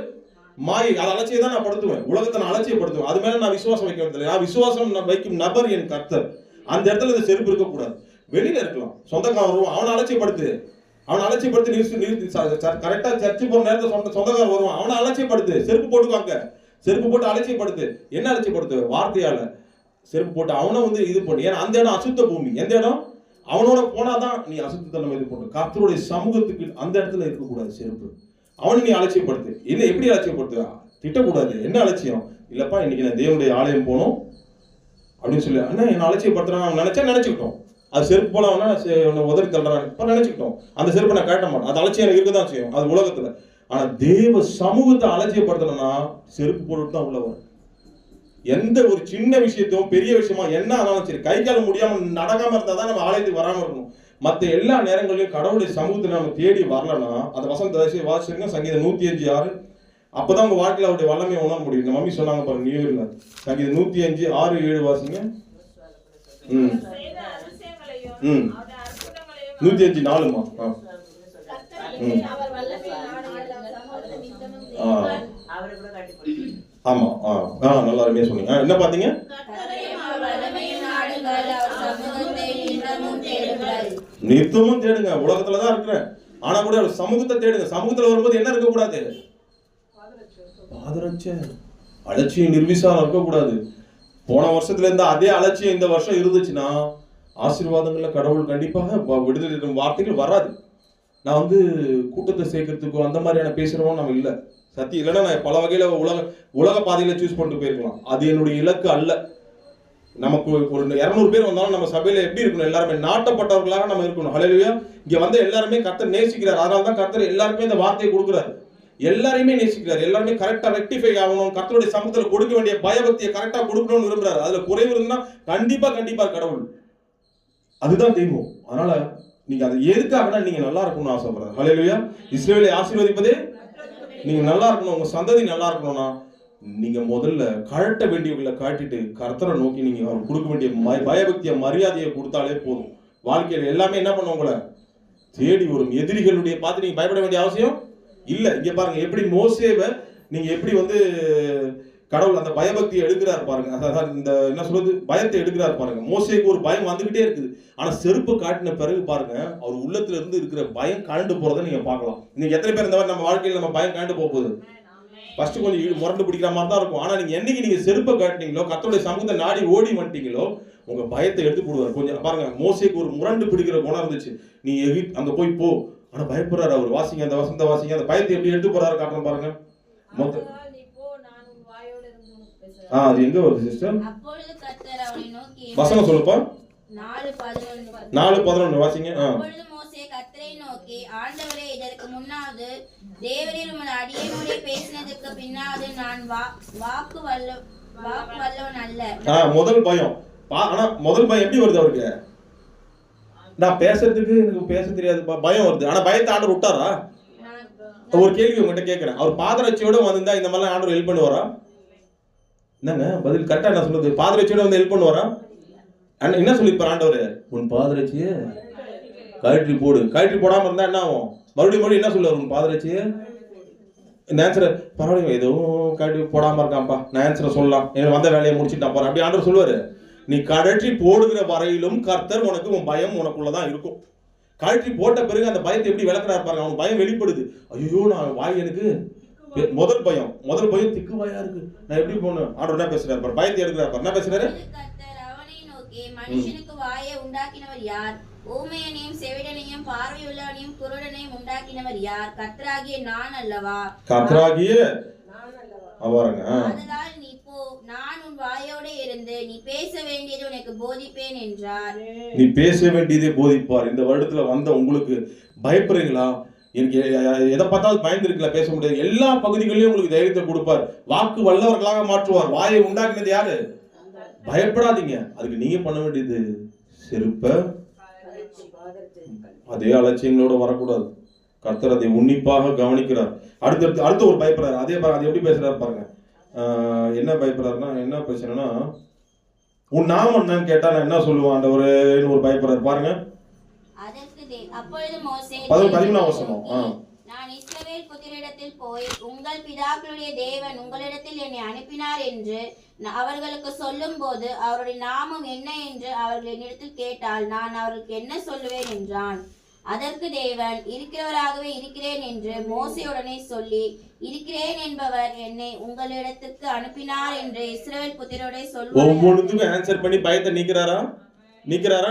மாயை. அதை அலட்சியம் தான் நான் படுத்துவேன், உலகத்தை நான் அலட்சியப்படுத்துவேன். அது மேல நான் விசுவாசம் வைக்க வேண்டியது. நான் விசுவாசம் வைக்கும் நபர் என் கர்த்தர். அந்த இடத்துல இந்த செருப்பு இருக்கக்கூடாது. வெளியில இருக்கலாம். சொந்தக்காரன் வருவான், அவனை அலட்சியப்படுத்து. அவனை அலட்சியப்படுத்தி கரெக்டா சர்ச்சு போற நேரத்தில் சொந்தக்காரன் வருவான், அவனை அலட்சியப்படுத்து. செருப்பு போட்டுவாங்க, செருப்பு போட்டு அலட்சியப்படுத்து. என்ன அலட்சியப்படுத்து? வார்த்தையால செருப்பு போட்டு அவனை வந்து இது பண்ணி. ஏன்னா அந்த இடம் அசுத்த பூமி. எந்த இடம்? அவனோட போனாதான் நீ அசுத்தத்தன்மை இது பண்ணு. கர்த்தருடைய சமூகத்துக்கு அந்த இடத்துல இருக்கக்கூடாது செருப்பு. அவனை நீ அலட்சியப்படுத்து. என்ன எப்படி அலட்சியப்படுத்து? திட்டக்கூடாது. என்ன அலட்சியம்? இல்லப்பா இன்னைக்கு நான் தேவனுடைய ஆலயம் போகணும் அப்படின்னு சொல்லி அண்ணா என்ன அலட்சியப்படுத்துறான். அவன் நினைச்சுக்கிட்டோம். அது செருப்பு போல அவனா உதறி தள்ளுறான். இப்ப நினைச்சுக்கிட்டோம் அந்த செருப்பை நான் கேட்ட மாட்டேன். அது அலட்சியம் எனக்கு இருக்கதான் செய்யும் அது உலகத்துல. ஆனா தேவ சமூகத்தை அலட்சியப்படுத்தணும்னா செருப்பு போட்டுட்டு தான் உள்ள வரும். எந்த ஒரு சின்ன விஷயத்தையும் பெரிய விஷயமா என்ன ஆனாலும் சரி, கை கால முடியாம நடக்காம இருந்தா தான் நம்ம ஆலயத்துக்கு வராம இருக்கணும். மற்ற எல்லா நேரங்களிலும் கடவுளுடைய சமூகத்தை நம்ம தேடி வரலன்னா அந்த வசந்த வாசிங்க சங்கீதம் 105:6. அப்பதான் உங்க வாழ்க்கையில அவருடைய வல்லமையை உணர முடியும். இந்த மம்மி சொன்னாங்க பாருங்க நியூ இயர்ல சங்கீதம் 105:6-7 வாசிங்க. 105:4மா? ஆமா நல்லா அருமையா சொன்னீங்க. என்ன பாத்தீங்க? நித்தமும் தேடுங்க. உலகத்துலதான் இருக்கிறேன் ஆனா கூட சமூகத்தை தேடுங்க. சமூகத்துல வரும்போது என்ன இருக்க கூடாது? அலட்சியம் நிர்விசாரம் இருக்கக்கூடாது. போன வருஷத்துல இருந்த அதே அலட்சியம் இந்த வருஷம் இருந்துச்சுன்னா ஆசீர்வாதங்கள்ல கடவுள் கண்டிப்பாக விடுதலை வார்த்தைகள் வராது. நான் கூட்டத்தை சேர்க்கறதுக்கோ அந்த மாதிரியான பேசுறவோ நம்ம இல்லை. சத்தியம் இல்லைன்னா நான் பல வகையில உலக பாதையில சூஸ் பண்ணிட்டு போயிருக்கலாம். அது என்னுடைய இலக்கு அல்ல. நமக்கு ஒரு 200 பேர் வந்தாலும் நம்ம சபையில எப்படி இருக்கணும்? எல்லாருமே நாட்டப்பட்டவர்களாக நம்ம இருக்கணும். ஹல்லேலூயா. இங்க எல்லாருமே கர்த்தர் நேசிக்கிறார். அதனாலதான் கர்த்தர் எல்லாருமே இந்த வார்த்தையை கொடுக்கிறார். எல்லாரையுமே நேசிக்கிறார். எல்லாருமே கரெக்டா ரெக்டிஃபை ஆகணும். கர்த்தருடைய சமூகத்துல கொடுக்க வேண்டிய பயபக்தியை கரெக்டா கொடுக்கணும்னு விரும்புறாரு. அதுல குறைவு இருந்தா கண்டிப்பா கடவுள் அதுதான் தெய்வம். அதனால நீங்க அதை எதுக்காகனா நீங்க நல்லா இருக்கணும்னு ஆசைப்படுறாரு. ஹல்லேலூயா. இஸ்ரவேலை ஆசீர்வதிப்பதே நீங்க நல்லா இருக்கணும். உங்க சந்ததி நல்லா இருக்கணும்னா நீங்க முதல்ல கழட்ட வேண்டியவங்களை காட்டிட்டு கர்த்தரை நோக்கி நீங்க அவர் கொடுக்க வேண்டிய பயபக்திய மரியாதையை கொடுத்தாலே போதும். வாழ்க்கையில எல்லாமே என்ன பண்ணும்? உங்களை தேடி வரும். எதிரிகளுடைய பார்த்து நீங்க பயப்பட வேண்டிய அவசியம் இல்ல. இங்க பாருங்க எப்படி மோசேவை நீங்க எப்படி கடவுள் அந்த பயபக்தியை எடுக்கிறார் பாருங்க. அதாவது இந்த என்ன சொல்றது பயத்தை எடுக்கிறார் பாருங்க. மோசேக்கு ஒரு பயம் வந்துகிட்டே இருக்குது. ஆனா செருப்பு காட்டின பிறகு பாருங்க அவர் உள்ளத்துல இருந்து இருக்கிற பயம் கலண்டு போறதை நீங்க பார்க்கலாம். நீங்க எத்தனை பேர் இந்த மாதிரி நம்ம வாழ்க்கையில நம்ம பயம் கலண்டு போகுது? ஃபர்ஸ்ட் கொஞ்சம் முரண்டு பிடிக்கிற மாதிரி தான் இருக்கும். ஆனா நீங்க என்னைக்கு நீங்க செருப்பை காட்டினீங்களோ கர்த்தருடைய சமூகத்தை நாடி ஓடி வந்துட்டீங்களோ உங்க பயத்தை எடுத்து போடுவார். கொஞ்சம் பாருங்க மோசேக்கு ஒரு முரண்டு பிடிக்கிற குணம் இருந்துச்சு. நீ அங்க போய் போ. ஆனா பயப்படுறாரு அவர். வாசிங்க அந்த வசந்த வாசிங்க. அந்த பயத்தை எப்படி எடுத்து போறாரு காட்டுறோம் பாருங்க. அது எங்க வருது சிஸ்டர்? அப்பொழுது கர்த்தர் அவனை நோக்கி வசனம் சொல்லுப்பா. 4:11 வாசிங்க. அப்பொழுது மோசே கர்த்தரை நோக்கி ஆண்டவரே இதற்கு முன்னாவது தேவரீர் உமது அடியேனோடே பேசினதுக்கு பின்னாவது நான் வாக்கு வல்லவன் அல்ல. முதல் பயம். ஆனா முதல் பயம் எப்படி வருது அவருக்கு? நான் பேசுறதுக்கு எனக்கு பேச தெரியாதுப்பா பயம் வருது. ஆனா பயத்தை ஆண்டவர் விட்டாரா? ஒரு கேள்வி உங்ககிட்ட கேட்கிறேன். அவர் பாதரட்சியோட வந்திருந்தா இந்த மாதிரிலாம் ஆண்டவர் ஹெல்ப் பண்ணுவாரா? என்னங்க பதில் கரெக்டா என்ன சொல்றது? பாதரட்சியோட ஹெல்ப் பண்ணுவாரா? என்ன சொல்லிருப்பார் ஆண்டவர்? உன் பாதரட்சிய கழட்டி போடு. கழட்டி போடாம இருந்தா என்ன ஆகும்? மறுபடியும் என்ன சொல்லுவார்? உன் பாதரட்சிய இந்த ஆன்சரை பரவாயில்ல எதுவும் கழட்டி போடாம இருக்கான்ப்பா நான் ஆன்சரை சொல்லலாம் எனக்கு வந்த வேலையை முடிச்சுட்டான் பாரு அப்படி ஆண்டவர் சொல்லுவாரு. நீ கழற்றி போடுகிற வரையிலும் கர்த்தர் உனக்கு உன் பயம் உனக்குள்ளதான் இருக்கும். கழற்றி போட்ட பிறகு அந்த பயத்தை எப்படி விளக்குறாரு பாருங்க. அவன் பயம் வெளிப்படுது. ஐயோ நான் வாய் எனக்கு முதல் பயம் திக்கு வாயா இருக்கு. நான் எப்படி போகணும்? ஆண்டவர் என்ன பேசுறாரு பாரு. பயத்தை எடுக்கிறார் பாரு. என்ன பேசுறாரு? அவனை நோக்கி மனுஷனுக்கு வாயை உண்டாக்கினவர் யார்? ஊமையனையும் செவிடனையும் பார்வையுள்ளவனையும் குருடனையும் உண்டாக்கினவர் யார்? கர்த்தராகிய நான் அல்லவா? கர்த்தராகிய அவருங்க. அதனால் நீ போ, நான் உன் வாயோட இருந்து நீ பேச வேண்டியது உனக்கு போதிப்பேன் என்றார். நீ பேச வேண்டியதை போதிப்பார். இந்த வருடத்துல வந்த உங்களுக்கு பயப்படுறீங்களா? எனக்கு எதை பார்த்தாலும் பயந்துருக்கல பேச முடியாது. எல்லா பகுதிகளிலும் உங்களுக்கு தைரியத்தை கொடுப்பார். வாக்கு வல்லவர்களாக மாற்றுவார். வாயை உண்டாக்கினது யாரு? பயப்படாதீங்க. அதுக்கு நீங்க பண்ண வேண்டியது செருப்ப அதே அலட்சியங்களோட வரக்கூடாது. கர்த்தர் அதை உன்னிப்பாக கவனிக்கிறார். அடுத்து ஒரு பயப்படுறாரு. அதே அது எப்படி பேசுறாரு பாருங்க. என்ன பயப்படுறாருன்னா என்ன பேசுறேன்னா உன் நாமம் என்னன்னு கேட்டா நான் என்ன சொல்லுவான் ஆண்டவரேன்னு ஒரு பயப்படுறாரு பாருங்க. அப்பொழுது மோசே 11 வசனம். நான் இஸ்ரவேல் புத்திரிடத்தில் போய் உங்கள் பிதாக்களுடைய தேவன் உங்களிடத்தில் என்னை அனுப்பினார் என்று அவர்களுக்கு சொல்லும் போது அவருடைய நாமம் என்ன என்று அவர்கள் என்னிடத்தில் கேட்டால் நான் அவர்களுக்கு என்ன சொல்லுவேன் என்றான். அதற்கு தேவன் இருக்கிறவராகவே இருக்கிறேன் என்று மோசேயுடனே சொல்லி இருக்கிறேன் என்பவர் என்னை உங்களிடத்துக்கு அனுப்பினார் என்று இஸ்ரவேல் புத்திரோடே சொல்லுவார். ஒவ்வொன்றுக்கும் ஆன்சர் பண்ணி பயத்தை நீக்கிறாரா?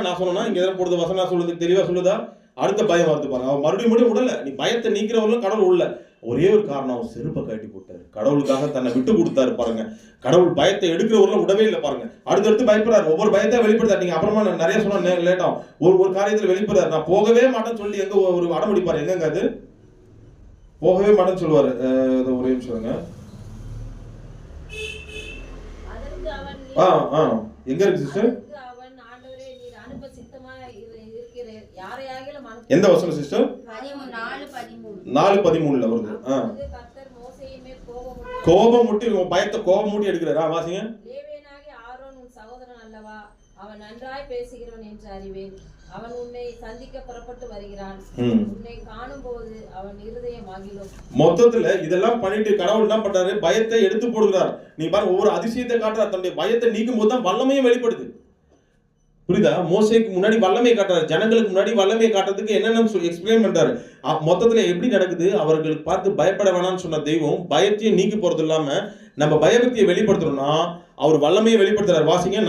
நான் சொன்னா இங்க எதாவது போடுறது வசனம் சொல்லுது தெளிவா சொல்லுதா? அடுத்த பயம் வருது பாருங்க. அவன் மறுபடியும் விடல. நீ பயத்தை நீக்கிறவர்களும் கடவுள் உள்ள. ஒரே ஒரு காரணம், அவர் செருப்பை கட்டி போட்டாரு. கடவுளுக்காக தன்னை விட்டு கொடுத்தாரு பாருங்க. கடவுள் பயத்தை எடுக்கிறவர்கள விடவே இல்லை பாருங்க. அடுத்தடுத்து பயப்படுறாரு, ஒவ்வொரு பயத்தை வெளிப்படுத்தாரு. நீங்க அப்புறமா நிறைய சொன்னா லேட் ஆகும். ஒரு காரியத்தில் வெளிப்படுறாரு, நான் போகவே மாட்டேன்னு சொல்லி எங்க ஒரு அடம்பிடிப்பாரு. எங்க அது போகவே மாட்டேன்னு சொல்லுவாரு. ஒரே நிமிஷம், எங்க இருக்கு சிஸ்டர்? எந்த வசனம் சிஸ்டர்? 4:13 வருது. கோபம் மூட்டி பயத்தை கோபம் மூட்டி எடுக்கிறாரா? வாசிங்க. லேவியனாகிய ஆரோன் உன் சகோதரன் அல்லவா? அவன் நன்றாய் பேசுகிறவன் என்று அறிவேன். அவன் உன்னை சந்திக்க புறப்பட்டு வருகிறான். உன்னை காணும்போது அவன் இருதயம் மகிழும். மொத்தத்துல இதெல்லாம் பண்ணிட்டு கடவுள் என்ன பண்றாரு? பயத்தை எடுத்து போடுகிறார். நீ பாருங்க, ஒவ்வொரு அதிசயத்தை காட்டுறார். தன்னுடைய பயத்தை நீக்கும் போது தான் வல்லமையும் வெளிப்படுது. புரியுதா? மோசேக்கு முன்னாடி வல்லமையை காட்டுறாரு, ஜனங்களுக்கு முன்னாடி வல்லமையை காட்டுறதுக்கு என்னென்ன எக்ஸ்பிளைன் பண்றாரு. மொத்தத்துல எப்படி நடக்குது? அவர்களுக்கு பார்த்து பயப்பட வேணாம்னு சொன்ன தெய்வம் பயத்தையும் நீக்கி போறது இல்லாம நம்ம பயபக்தியை வெளிப்படுத்தணும்னா அவர் வல்லமையை வெளிப்படுத்துறாரு. வாசிங்க,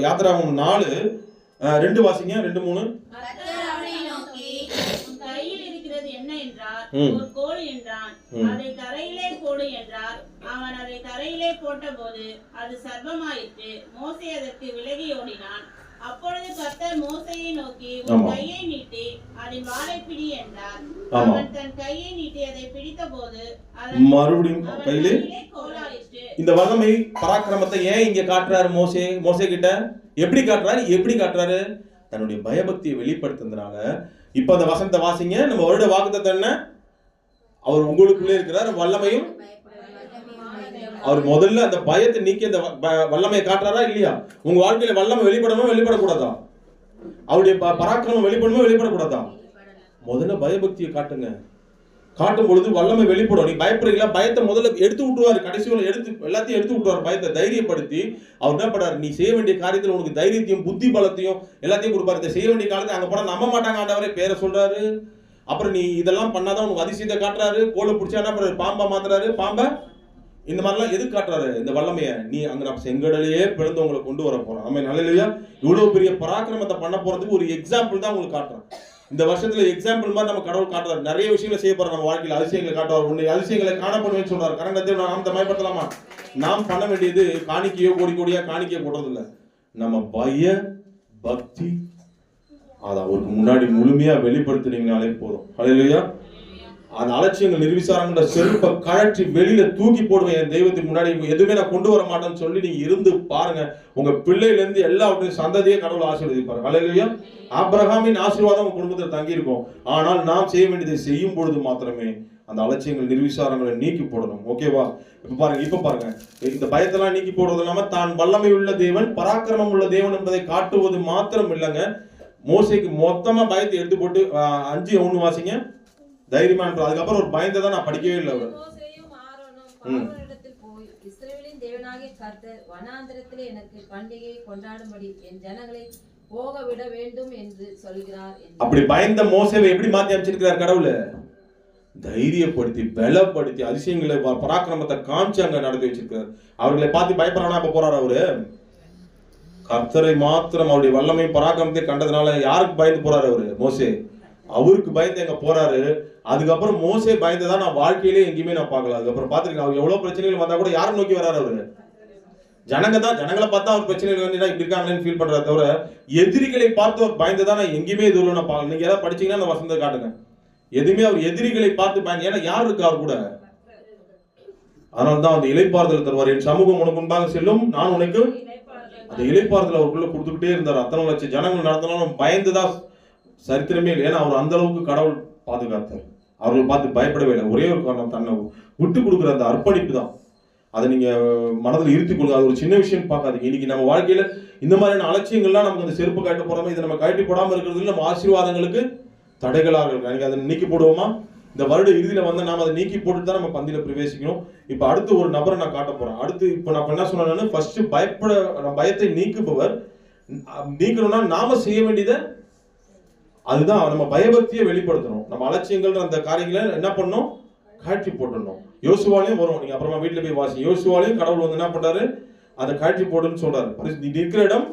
யாத்திராகமம் 4:2 வாசிங்க, 2-3. ஒரு கோல் என்றான், அதை தரையிலே போடு என்றார். அவன் அதை தரையிலே போட்டபோது அது சர்ப்பமாயிற்று. மோசே அதற்கு விலகி ஓடினான். அப்பொழுது கர்த்தர் மோசேயை நோக்கி, உன் கையை நீட்டி அதன் வாலை பிடி என்றார். அவன் தன் கையை நீட்டி அதை பிடித்த போது மறுபடியும் கையிலே கோலாயிற்று. இந்த வல்லமை பராக்கிரமத்தை ஏன் இங்க காட்டுறாரு? மோசே கிட்ட எப்படி காட்டுறாரு? தன்னுடைய பயபக்தியை வெளிப்படுத்துறதுனால. இப்ப அந்த வசனத்தை வாசிங்க. நம்ம வருட வாக்குத்தத்தம் என்ன? அவர் உங்களுக்குள்ளே இருக்கிறார், வல்லமையும். அவர் முதல்ல அந்த பயத்தை நீக்கி அந்த வல்லமையை காட்டுறாரா இல்லையா? உங்க வாழ்க்கையில வல்லமை வெளிப்படணும், வெளிப்படக்கூடாதா? அவருடைய பராக்கிரமம் வெளிப்படணும், வெளிப்படக்கூடாதா? முதல்ல பயபக்தியை காட்டுங்க. காட்டும் பொழுது வல்லமை வெளிப்படும். நீ பயப்படுறீங்களா? பயத்தை முதல்ல எடுத்து விட்டுருவாரு. கடைசியில் எல்லாத்தையும் எடுத்து விட்டுருவார். பயத்தை தைரியப்படுத்தி அவர் என்ன பண்றாரு? நீ செய்ய வேண்டிய காரியத்தில் உனக்கு தைரியத்தையும் புத்தி பலத்தையும் எல்லாத்தையும் கொடுப்பாரு. இந்த செய்ய வேண்டிய காலத்தை அங்க போனா நம்ப மாட்டாங்க, ஆண்டவரே பேரை சொல்றாரு. அப்புறம் நீ இதெல்லாம் பண்ணாதான் உனக்கு அதிசயத்தை காட்டுறாரு. கோலை பிடிச்சா என்ன பண்றாரு? பாம்பா மாத்துறாரு. பாம்பை இந்த மாதிரிலாம் எதுக்கு காட்டுறாரு? இந்த வல்லமையை நீ அங்க நம்ம செங்கடலையே பிறந்து உங்களை கொண்டு வர போறோம். ஆமா, நல்ல இவ்வளவு பெரிய பராக்கிரமத்தை பண்ண போறதுக்கு ஒரு எக்ஸாம்பிள் தான் உங்களுக்கு காட்டுறேன். இந்த வருஷத்துல எக்ஸாம்பிள் மாதிரி நம்ம கடவுள் காட்டுறாரு. நிறைய விஷயங்களை செய்ய போறோம். நம்ம வாழ்க்கையில் அதிசயங்களை காட்டுவார். உன்னை அதிசயங்களை காணப்படுவேன்னு சொல்றாரு. கரங்கத்தை நாம் தமைப்படுத்தலாமா? நாம் பண்ண வேண்டியது காணிக்கையோ கோடியா காணிக்கையோ போடுறது இல்லை. நம்ம பய பக்தி அதை அவருக்கு முன்னாடி முழுமையா வெளிப்படுத்தினீங்கனாலே போதும். ஹல்லேலூயா. அந்த அலட்சியங்கள் நிர்விசாரங்கிற செருப்பை கழற்றி வெளியில தூக்கி போடுவேன். என் தெய்வத்துக்கு முன்னாடி எதுவுமே நான் கொண்டு வர மாட்டேன்னு சொல்லி நீங்க இருந்து பாருங்க. உங்க பிள்ளையில இருந்து எல்லாவற்றையும் சந்ததியே கடவுள் ஆசீர்வதிப்பார். ஹல்லேலூயா. ஆபிரகாமின் ஆசீர்வாதம் உங்க குடும்பத்தில் தங்கி இருக்கும். ஆனால் நாம் செய்ய வேண்டியதை செய்யும் பொழுது மாத்திரமே அந்த அலட்சியங்கள் நிர்விசாரங்களை நீக்கி போடணும். ஓகேவா? இப்ப பாருங்க, இந்த பயத்தெல்லாம் நீக்கி போடுறது இல்லாம தான் வல்லமை உள்ள தேவன், பராக்கிரமம் உள்ள தேவன் என்பதை காட்டுவது மாத்திரம் இல்லைங்க. மோசேக்கு மொத்தமா பயத்தை எடுத்து போட்டு 5:1 வாசிங்க. தைரியமா. அதுக்கப்புறம் ஒரு பயத்தை தான் நான் படிக்கவே இல்லை. மோசேயும் ஆரோனும் பார்வோனிடத்தில் போய், இஸ்ரவேலின் தேவனாகிய கர்த்தர் வனாந்திரத்திலே எனக்கு பண்டிகையை கொண்டாடும்படி என் ஜனங்களை போக விட வேண்டும் என்று சொல்கிறார். அப்படி பயந்த மோசேவை எப்படி மாத்தி அமைச்சிருக்கிறார் கடவுள்? தைரியப்படுத்தி பலப்படுத்தி அதிசயங்களை பராக்கிரமத்தை காமிச்சு அங்க நடத்தி வச்சிருக்காரு. அவர்களை பார்த்து பயப்படாம இப்ப போறாரு அவரு. கர்த்தரை மாத்திரம் அவருடைய வல்லமை பராக்கிரமத்தை கண்டதுனால யாருக்கு பயந்து போறாரு அவரு? மோசே. அவருக்கு பயந்து எங்க போறாரு. அதுக்கப்புறம் மோசே பயந்துதான் நான் வாழ்க்கையிலே எங்கேயுமே நான் பார்க்கல. அதுக்கப்புறம் பாத்துருக்கேன், அவர் எவ்வளவு பிரச்சனைகள் வந்தா கூட யாரும் நோக்கி வராரு அவரு? ஜனங்களை பார்த்தா அவர் பிரச்சனைகள் வந்து இப்படி இருக்காங்கன்னு ஃபீல் பண்றத தவிர எதிரிகளை பார்த்து அவர் பயந்துதான் நான் எங்கேயுமே இதுல நான் பார்க்கல. நீங்க ஏதாவது படிச்சீங்கன்னா அந்த வசனத்தை காட்டுங்க. எதுவுமே அவர் எதிரிகளை பார்த்து பயந்து, ஏன்னா யார் இருக்கு அவர் கூட? அதனால்தான் அந்த இளைப்பாறுதல் தருவார். என் சமூகம் உனக்கு முன்பாக செல்லும், நான் உனக்கு அந்த இளைப்பாறுதல் அவருக்குள்ள கொடுத்துக்கிட்டே இருந்தார். அத்தனை லட்சம் ஜனங்கள் நடத்தினாலும் பயந்துதான் சரித்திரமே இல்லை. ஏன்னா அவர் அந்த அளவுக்கு கடவுள் பாதுகாத்தார். அவர்கள் பார்த்து பயப்படவே இல்லை. ஒரே ஒரு காரணம், தன்னை விட்டு கொடுக்குற அந்த அர்ப்பணிப்பு தான். அதை நீங்க மனதில் இருத்தி கொடுங்க. அது ஒரு சின்ன விஷயம் பார்க்காதீங்க. இன்னைக்கு நம்ம வாழ்க்கையில இந்த மாதிரியான அலட்சியங்கள்லாம் நமக்கு அந்த செருப்பு கழட்ட போறாம இதை நம்ம கழட்டி போடாம இருக்கிறதுல நம்ம ஆசீர்வாதங்களுக்கு தடைகளாக இருக்கு. எனக்கு அதை நீக்கி போடுவோமா? இந்த வருட இறுதியில வந்து நாம அதை நீக்கி போட்டுட்டு தான் நம்ம பந்தியில பிரவேசிக்கணும். இப்ப அடுத்து ஒரு நபரை நான் காட்ட போறேன். அடுத்து இப்ப நான் என்ன சொன்னேன்னு, ஃபர்ஸ்ட் பயத்தை நீக்குபவர். நீக்கணும்னா நாம செய்ய வேண்டியதை அதுதான், நம்ம பயபக்தியை வெளிப்படுத்தணும். நம்ம அலட்சியங்கள் அந்த காரியங்களை என்ன பண்ணணும்? காட்சி போட்டுடணும். யோசுவாலையும் வரும், நீங்க அப்புறமா வீட்டுல போய் வாசி. யோசுவாலையும் கடவுள் வந்து என்ன பண்றாரு? அதை காட்சி போடுன்னு சொல்றாரு. நீ இருக்கிற இடம்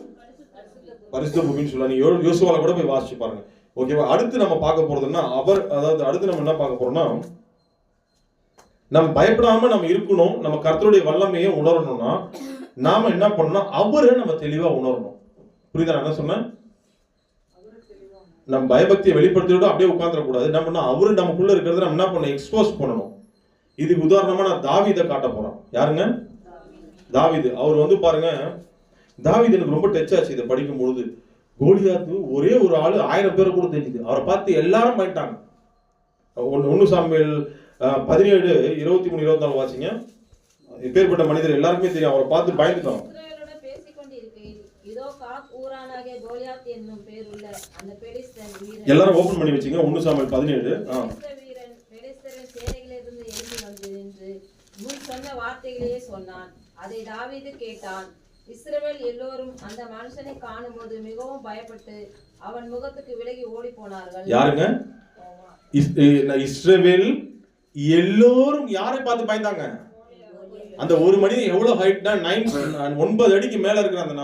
பரிசுத்த பூமின்னு சொல்றாரு. நீங்க யோசுவால கூட போய் வாசிச்சு பாருங்க. ஓகேவா? அடுத்து நம்ம பார்க்க போறதுன்னா அடுத்து நம்ம என்ன பார்க்க போறோம்னா நம்ம பயப்படாம நம்ம இருக்கணும். நம்ம கர்த்தருடைய வல்லமையை உணரணும்னா நாம என்ன பண்ணணும், அவரை நம்ம தெளிவா உணரணும். புரியுதா நான் என்ன சொன்னேன்? நம்ம பயபக்தியை வெளிப்படுத்தியோட அப்படியே உட்காந்துடக்கூடாது. என்ன பண்ணா அவரு நமக்குள்ள இருக்கிறத நம்ம என்ன பண்ணணும், எக்ஸ்போஸ் பண்ணணும். இதுக்கு உதாரணமா நான் தாவீதை காட்ட போறேன். யாருங்க? தாவீது. அவர் வந்து பாருங்க, தாவீது எனக்கு ரொம்ப டச் ஆச்சு இதை படிக்கும் பொழுது. கோலியாத்து ஒரே ஒரு ஆளு 1000 பேரை கூட தெரிஞ்சுது. அவரை பார்த்து எல்லாரும் பயந்தாங்க. 1 சாமுவேல் 17:23-24 வாசிங்க. இப்பேற்பட்ட மனிதர் எல்லாருக்குமே தெரியும், அவரை பார்த்து பயந்துட்டோம். இஸ்ரவேலோட பேசிக்கொண்டிருக்கையில் இதோ காத் ஊரானாகிய கோலியாத் என்னும் பேருள்ள அந்த பெலிஸ்தன் வீரன், எல்லாரும் ஓபன் பண்ணி வச்சுங்க. 1 சாமுவேல் 17. வீரன் பெலிஸ்தரின் சேனைகளிலிருந்து எழும்பி வந்து நின்று முன் சொன்ன வார்த்தைகளையே சொன்னான். அதை தாவீது கேட்டான். இஸ்ரவேல் எல்லோரும் அந்த மனுஷனை காணும்போது மிகவும் பயப்பட்டு அவன் முகத்துக்கு விலகி ஓடி போனார்கள். யாருங்க? இஸ்ரவேல் எல்லோரும் யாரை பார்த்து பயந்தாங்க? அந்த ஒரு மனிதன் எவ்வளவு ஹைட்னா 9 அடிக்கு மேல இருக்கிற அந்த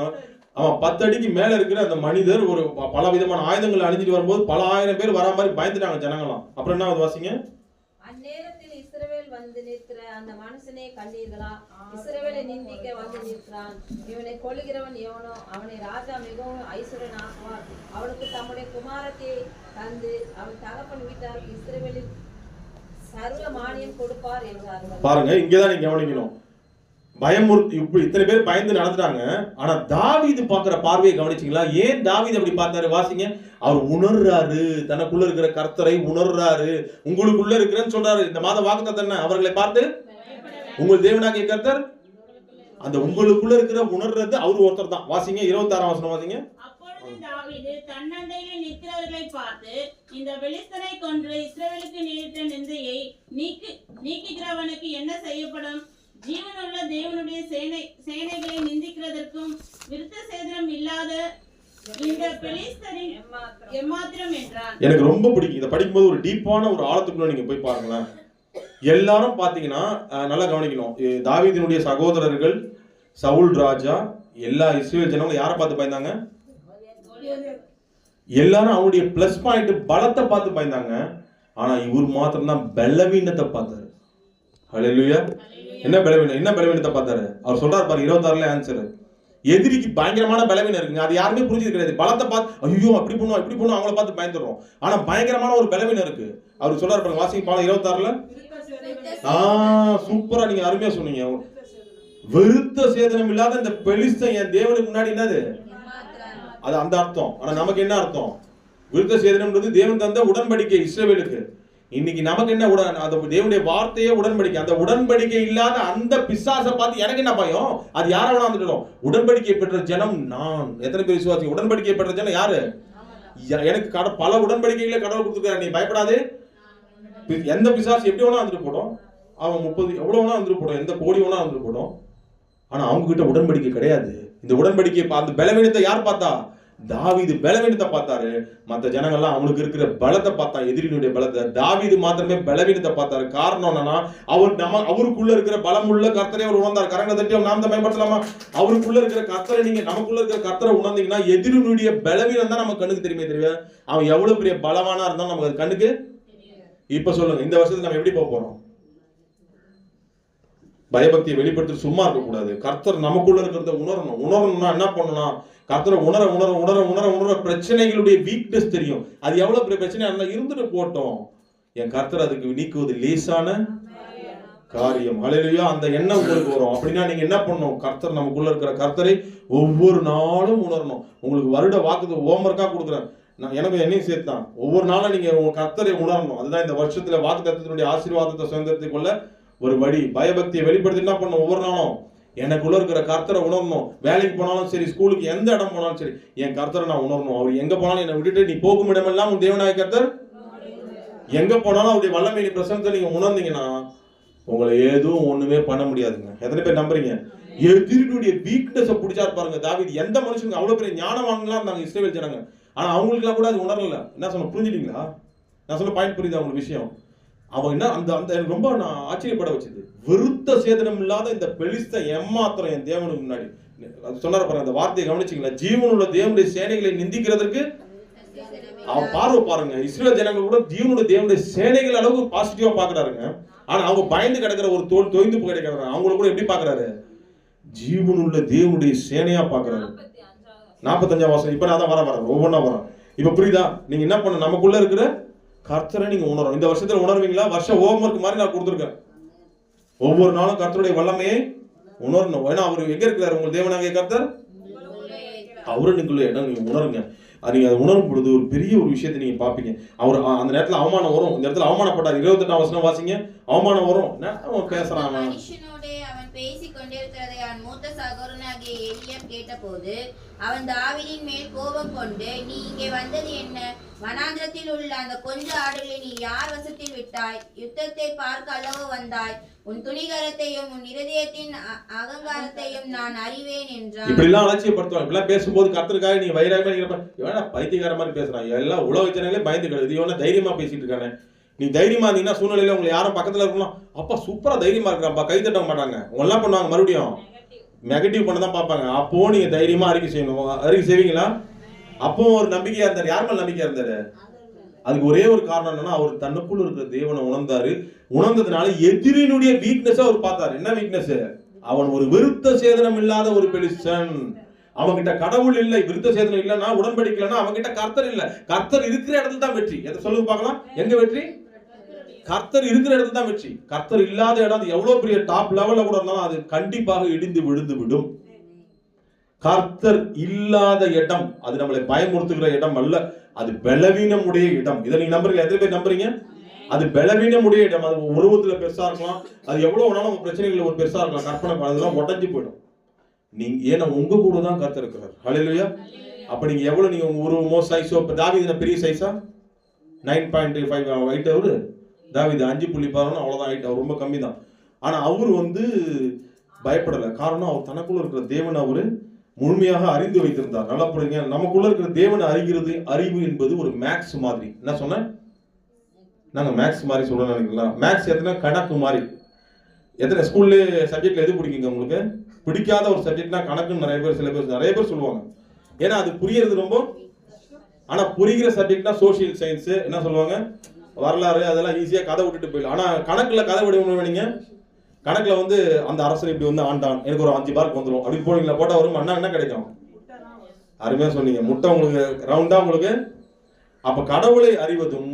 அவன் 10 அடிக்கு மேல இருக்கிற அந்த மனிதர் ஒரு பல விதமான ஆயுதங்களை அணிஞ்சிட்டு வரும்போது பல ஆயிரம் பேர் வரா மாதிரி பயந்துட்டாங்க ஜனங்களாம். அப்புறம் என்ன வாசிங்க? அந்நேரத்தில் இஸ்ரவேல் வந்து நிற்கிற அந்த மனுஷனை கண்டீர்களா? இஸ்ரவேலை நிந்திக்க வந்து நிற்கிறான். இவனை கொல்லுகிறவன் எவனோ அவனை ராஜா மிகவும் ஐஸ்வர்யன் ஆக்குவார். அவனுக்கு தம்முடைய குமாரத்தை தந்து அவன் தகப்பன் வீட்டாருக்கு இஸ்ரவேலில் சர்வ மானியம் கொடுப்பார் என்றார்கள். பாருங்க, இங்கதான் நீங்க கவனிக்கணும். பயமுறுத்தி இப்படி இத்தனை பேர் பயந்து நடந்துட்டாங்க. ஆனா தாவீது பாக்குற பார்வையை கவனிச்சீங்களா? ஏன் தாவீது அப்படி பார்த்தாரு? வாசிங்க. அவர் உணர்றாரு, தனக்குள்ள இருக்கிற கர்த்தரை உணர்றாரு. உங்களுக்குள்ள இருக்கிறேன்னு சொல்றாரு. இந்த மாத வாக்குத்தத்தம் என்ன? அவர்களை பார்த்து உங்கள் தேவனாகிய கர்த்தர். அந்த உங்களுக்குள்ள இருக்கிற உணர்றது அவர் ஒருத்தர் தான். வாசிங்க 26ஆம் வசனம் வாசிங்க. அப்பொழுது தாவீது தன்னண்டையிலே நிற்கிறவர்களை பார்த்து, இந்த பெலிஸ்தனை கொன்று இஸ்ரவேலுக்கு நேரிட்ட நிந்தையை நீக்குகிறவனுக்கு என்ன செய்யப்படும்? ஜீவனுள்ள தேவனுடைய சேனைகளை நிந்திக்கிறதற்கும் விருத்த சேதனம் இல்லாத இந்த பெலிஸ்தரின் எம்மாத்திரம் என்றான். எனக்கு ரொம்ப பிடிக்கும். இதை படிக்கும்போது ஒரு டீப்பான ஒரு ஆழத்துக்குள்ள நீங்க போய் பாருங்களேன். எல்லாரும் பாத்தீங்கன்னா நல்லா கவனிக்கணும். தாவீதினுடைய சகோதரர்கள், சவுல் ராஜா, எல்லா இஸ்ரவேல் ஜனங்களும் யாரை பார்த்து பயந்தாங்க? எல்லாரும் அவனுடைய பிளஸ் பாயிண்ட் பலத்தை பார்த்து பயந்தாங்க. ஆனா இவர் மாத்திரம் தான் பலவீனத்தை பார்த்தாரு. ஹல்லேலூயா. என்ன பலவீனத்தை பார்த்தாரு? அவர் சொல்றாரு பாரு 26ல ஆன்சர். எதிரிக்கு பயங்கரமான பலவீனம் இருக்குங்க. அது யாருமே புரிஞ்சது கிடையாது. பலத்தை பார்த்து ஐயோ அப்படி பண்ணுவோம் இப்படி பண்ணுவோம் அவங்கள பார்த்து பயந்துடுறோம். ஆனா பயங்கரமான ஒரு பலவீனம் இருக்கு. அவர் சொல்றாரு பாருங்க, வாசிங்க பாருங்க 26ல. சூப்பரா நீங்க அருமையா சொன்னீங்க. விருத்த சேதனம் இல்லாத இந்த பெலிஸ்தன் என் தேவனுக்கு முன்னாடி என்னது? அது அந்த அர்த்தம். ஆனா நமக்கு என்ன அர்த்தம்? விருத்த சேதனம்ன்றது தேவன் தந்த உடன்படிக்கை இஸ்ரவேலுக்கு. இன்னைக்கு நமக்கு என்ன? அந்த தேவனுடைய வார்த்தையே உடன்படிக்கை. அந்த உடன்படிக்கை இல்லாத அந்த பிசாசை பார்த்து எனக்கு என்ன பயம்? அது யாரை வேணா வந்துட்டோம். உடன்படிக்கை பெற்ற ஜனம் நான். எத்தனை பேர் விசுவாசி? உடன்படிக்கை பெற்ற ஜனம் யாரு? எனக்கு பல உடன்படிக்கைகளை கடவுள் கொடுத்துருக்காரு. நீ பயப்படாது. எந்த பிசாசு எப்படி வேணா வந்துட்டு போடும். அவன் 30 எவ்வளவு வேணா வந்துட்டு போடும். எந்த கோடி வேணா வந்துட்டு போடும். ஆனா அவங்க கிட்ட உடன்படிக்கை கிடையாது. இந்த உடன்படிக்கை அந்த பலவீனத்தை யார் பார்த்தா? தாவீது பலவீனத்தை பார்த்தாரு. மற்ற ஜனங்கள்லாம் அவனுக்கு இருக்கிற பலத்தை பார்த்தா, எதிரினுடைய பலத்தை. தாவீது மாத்திரமே பலவீனத்தை பார்த்தாரு. காரணம் என்னன்னா அவருக்குள்ள இருக்கிற பலமுள்ள கர்த்தரை அவர் உணர்ந்தார். கரங்களை தட்டி நாம் தான் பயன்படுத்தலாமா? அவருக்குள்ள இருக்கிற கர்த்தரை நீங்க நமக்குள்ள இருக்கிற கர்த்தரை உணர்ந்தீங்கன்னா எதிரினுடைய பலவீனம் தான் நமக்கு கண்ணுக்கு தெரியுமே தெரியல. அவன் எவ்வளவு பெரிய பலவானா இருந்தாலும் நமக்கு அது கண்ணுக்கு. இப்ப சொல்லுங்க, இந்த வருஷத்துல நம்ம எப்படி போக போறோம்? பயபக்தியை வெளிப்படுத்தி சும்மா இருக்க கூடாது. கர்த்தர் நமக்குள்ள இருக்கிறத உணரணும்னா என்ன பண்ணணும்? கர்த்தரை உணர உணர உணர உணர உணர பிரச்சனைகளுடைய வீக்னஸ் தெரியும். அது எவ்வளவு பெரிய பிரச்சனையா இருந்தா இருந்துட்டு போட்டோம், என் கர்த்தர் அதுக்கு நீக்குவது லேசான காரியம். ஹல்லேலூயா. அந்த எண்ணம் உங்களுக்கு வரும். அப்படின்னா நீங்க என்ன பண்ணணும்? கர்த்தர் நமக்குள்ள இருக்கிற கர்த்தரை ஒவ்வொரு நாளும் உணரணும். உங்களுக்கு வருட வாக்கு ஹோம்வொர்க்கா கொடுக்குறேன். நான் எனக்கு என்னையும் சேர்த்தான். ஒவ்வொரு நாளும் நீங்க உங்க கர்த்தரை உணரணும். அதுதான் இந்த வருஷத்துல வாக்கு தத்தத்தினுடைய ஆசீர்வாதத்தை சுதந்திரத்தை கொள்ள ஒரு வழி. பயபக்தியை வெளிப்படுத்தி என்ன பண்ணணும்? ஒவ்வொரு நாளும் எனக்குள்ள இருக்கிற கர்த்தரை உணரணும். வேலைக்கு போனாலும் சரி, ஸ்கூலுக்கு எந்த இடம் போனாலும் சரி, என் கர்த்தரை நான் உணரணும். அவர் எங்க போனாலும் என்னை விட்டுட்டு நீ போகும் இடமெல்லாம் உன் தேவனாய கர்த்தர். எங்க போனாலும் அவருடைய வல்லமை பிரசன்னத்தை நீங்க உணர்ந்தீங்கன்னா உங்களை எதுவும் ஒண்ணுமே பண்ண முடியாதுங்க. எத்தனை பேர் நம்புறீங்க? எதிரினுடைய வீக்னஸை பிடிச்சா பாருங்க. தாவீது எந்த மனுஷங்க அவ்வளவு பெரிய ஞானவான்களா இருந்தாங்க இஸ்ரவேல் ஜனங்க. ஆனா அவங்களுக்குலாம் கூட அது உணரல. என்ன சொன்ன? புரிஞ்சுட்டீங்களா? நான் சொல்ல பாயிண்ட் புரியுது அவங்களுக்கு விஷயம். அவன் என்ன அந்த ரொம்ப நான் ஆச்சரியப்பட வச்சது, விருத்த சேதனம் இல்லாத இந்த பெலிஸ்தன் எம்மாத்திரம் என் தேவனுக்கு முன்னாடி. அது சொன்னார பாருங்க, அந்த வார்த்தையை கவனிச்சிங்களா? ஜீவனுள்ள தேவனுடைய சேனைகளை நிந்திக்கிறதுக்கு அவன் பார்வை பாருங்க. இஸ்ரவேல் ஜனங்கள் கூட ஜீவனுடைய தேவனுடைய சேனைகள் அளவுக்கு பாசிட்டிவா பாக்குறாருங்க. ஆனா அவங்க பயந்து கிடக்கிற ஒரு தோல் தொய்ந்து போய் கிடக்கிறாங்க. அவங்கள கூட எப்படி பாக்குறாரு? ஜீவனுள்ள தேவனுடைய சேனையா பாக்குறாரு. 45ஆம் வசனம். இப்ப நான் தான் வரேன் ஒவ்வொன்றா வரேன். இப்ப புரியுதா? நீங்க என்ன பண்ண, நமக்குள்ள இருக்கிற கர்த்தரை நீங்க உணரும். இந்த வருஷத்துல உணர்வீங்களா? வருஷ ஹோம்வொர்க் மாதிரி நான் கொடுத்துருக்கேன். ஒவ்வொரு நாளும் கர்த்தருடைய வல்லமையை உணரணும். ஏன்னா அவர் எங்க இருக்கிறார்? உங்கள் தேவனாகிய கர்த்தர் அவருக்குள்ள இடம் நீங்க உணருங்க. நீங்க அதை உணரும் பொழுது ஒரு பெரிய ஒரு விஷயத்தை நீங்க பாப்பீங்க. அவர் அந்த நேரத்துல அவமானம் வரும். இந்த இடத்துல அவமானப்பட்டார். 28ஆம் வசனம் வாசிங்க. அவமானம் வரும். அவன் பேசுறான். மனுஷனோடு அவன் பேசிக் கொண்டிருக்கிறதை அவன் மூத்த சகோதரனாகிய எலியாப் கேட்டபோது அவன் தாவீதின் மேல் கோபம் கொண்டு, நீ இங்கே வந்தது என்ன? வனாந்திரத்தில் உள்ள அந்த கொஞ்ச ஆடுகளை நீ யார் வசத்தில் விட்டாய்? யுத்தத்தை பார்க்க அல்லவோ வந்தாய்? உன் துணிகரத்தையும் உன் இருதயத்தின் அகங்காரத்தையும் நான் அறிவேன் என்றான். இப்படி எல்லாம் அலட்சியப்படுத்துவாங்க. இப்படிலாம் பேசும்போது கர்த்தருக்காக நீ வைராகமா இவனா பைத்தியக்கார மாதிரி பேசுறான். எல்லாம் உலக ஜனங்களே பயந்து கிடக்குது. இவனா தைரியமா பேசிட்டு இருக்கானே. நீ தைரியமா இருந்தீங்கன்னா சூழ்நிலையில உங்களை யாரும் பக்கத்துல இருக்கலாம், அப்பா சூப்பரா தைரியமா இருக்கிறாப்பா, கை தட்ட மாட்டாங்க. உங்க எல்லாம் பண்ணுவாங்க, மறுபடியும் நெகட்டிவ் பண்ண தான் பார்ப்பாங்க. அப்போ நீங்க தைரியமா அறிக்கை செய்யணும். அறிக்கை செய்வீங்களா? அப்போ ஒரு நம்பிக்கையா இருந்தாரு. யார் மேல நம்பிக்கையா இருந்தாரு? அதுக்கு ஒரே ஒரு காரணம் என்னன்னா, அவர் தன்னுக்குள்ள இருக்கிற தேவனை உணர்ந்தாரு. உணர்ந்ததுனால எதிரினுடைய வீக்னஸ் அவர் பார்த்தாரு. என்ன வீக்னஸ்? அவன் ஒரு விருத்த சேதனம் இல்லாத ஒரு பெலிஸ்தன். அவன்கிட்ட கடவுள் இல்லை, விருத்த சேதனம் இல்லைன்னா, உடன்படிக்கலைன்னா அவன்கிட்ட கர்த்தர் இல்லை. கர்த்தர் இருக்கிற இடத்துல தான் வெற்றி. எதை சொல்லுங்க பார்க்கலாம். எங்க வெற்றி? கர்த்தர் இருக்கிற இடத்துல தான் வெற்றி. கர்த்தர் இல்லாத இடம் அது எவ்வளவு பெரிய டாப் லெவல்ல கூட இருந்தாலும் அது கண்டிப்பாக இடிந்து விழுந்து விடும். கர்த்தர் இல்லாத இடம் அது நம்மளை பயமுறுத்துகிற இடம் அல்ல, அது பலவீனமுடைய இடம். இதை நீங்க நம்புறீங்க? எத்தனை பேர் நம்புறீங்க? அது பலவீனமுடைய இடம். அது உருவத்துல பெருசா இருக்கலாம், அது எவ்வளவு வேணாலும் பிரச்சனைகள் ஒரு பெருசா இருக்கலாம், கற்பனை அதெல்லாம் உடஞ்சி போயிடும். நீங்க ஏன்னா உங்க கூட தான் கர்த்தர் இருக்கிறார். ஹல்லேலூயா. அப்ப நீங்க எவ்வளவு நீங்க உங்க உருவமோ சைஸோ, தாவீது பெரிய சைஸா 9.5 ஹைட், அவரு தாவீது 5.11 அவ்வளவுதான் ஹைட், அவர் ரொம்ப கம்மி தான். ஆனா அவரு பயப்படல. காரணம் அவர் தனக்குள்ள இருக்கிற தேவன் அவரு முழுமையாக அறிந்து வைத்திருந்தார். நல்லா புரியுங்க. நமக்குள்ள இருக்கிற தேவனை அறிகிறது. அறிவு என்பது ஒரு மேக்ஸ் மாதிரி. என்ன சொன்ன? நாங்க மேக்ஸ் மாதிரி சொல்ல நினைக்கலாம். மேக்ஸ் எத்தனை கணக்கு மாதிரி. எத்தனை ஸ்கூல்ல சப்ஜெக்ட்ல எது பிடிக்குங்க உங்களுக்கு? பிடிக்காத ஒரு சப்ஜெக்ட்னா கணக்குன்னு நிறைய பேர் சொல்லுவாங்க. ஏன்னா அது புரியறது ரொம்ப. ஆனா புரிகிற சப்ஜெக்ட்னா சோசியல் சயின்ஸ் என்ன சொல்லுவாங்க, வரலாறு, அதெல்லாம் ஈஸியா கதை விட்டுட்டு போயிடலாம். ஆனா கணக்குல கதை விட நீங்க கணக்குல அந்த அரசர் இப்படி ஆண்டான், எனக்கு ஒரு 5 மார்க் வந்துடும் அப்படி போனீங்களா, போட்டா வரும். அண்ணா என்ன கிடைக்கும்? அருமையா சொன்னீங்க. முட்டை உங்களுக்கு ரவுண்டா உங்களுக்கு. அப்ப கடவுளை அறிவதும்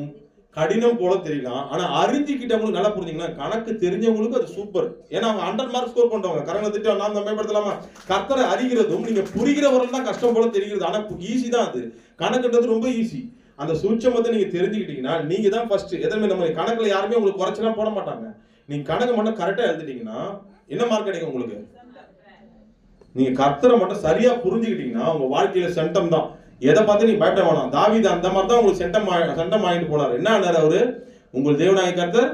கடினம் போல தெரியலாம். ஆனா அறிஞ்சிக்கிட்டவங்களுக்கு நல்லா புரிஞ்சுங்கன்னா, கணக்கு தெரிஞ்சவங்களுக்கு அது சூப்பர். ஏன்னா அவங்க 100 மார்க் ஸ்கோர் பண்றவங்க. கரங்களை திட்டம் நான் மேம்படுத்தலாமா? கர்த்தரை அறிகிறதும் நீங்க புரிகிறவர்கள் தான் கஷ்டம் போல தெரிகிறது. ஆனா ஈஸி தான். அது கணக்குன்றது ரொம்ப ஈஸி. அந்த சூட்சமத்தை நீங்க தெரிஞ்சுக்கிட்டீங்கன்னா நீங்க தான் ஃபர்ஸ்ட். எதுவுமே நம்ம கணக்குல யாருமே உங்களுக்கு குறைச்சலாம் போட மாட்டாங்க. நீங்க கணக்கு மட்டும் கரெக்டா எழுதிட்டீங்கன்னா என்ன மார்க் கிடைக்கும் உங்களுக்கு? நீங்க கர்த்தரை மட்டும் சரியா புரிஞ்சுக்கிட்டீங்கன்னா உங்க வாழ்க்கையில சென்டம் தான். எதை பார்த்து நீங்க பயப்பட வேணாம். தாவீது அந்த மாதிரி தான் உங்களுக்கு சென்டம் ஆகிட்டு போனார். என்ன ஆனாரு அவரு? உங்கள் தேவனாகிய கர்த்தர்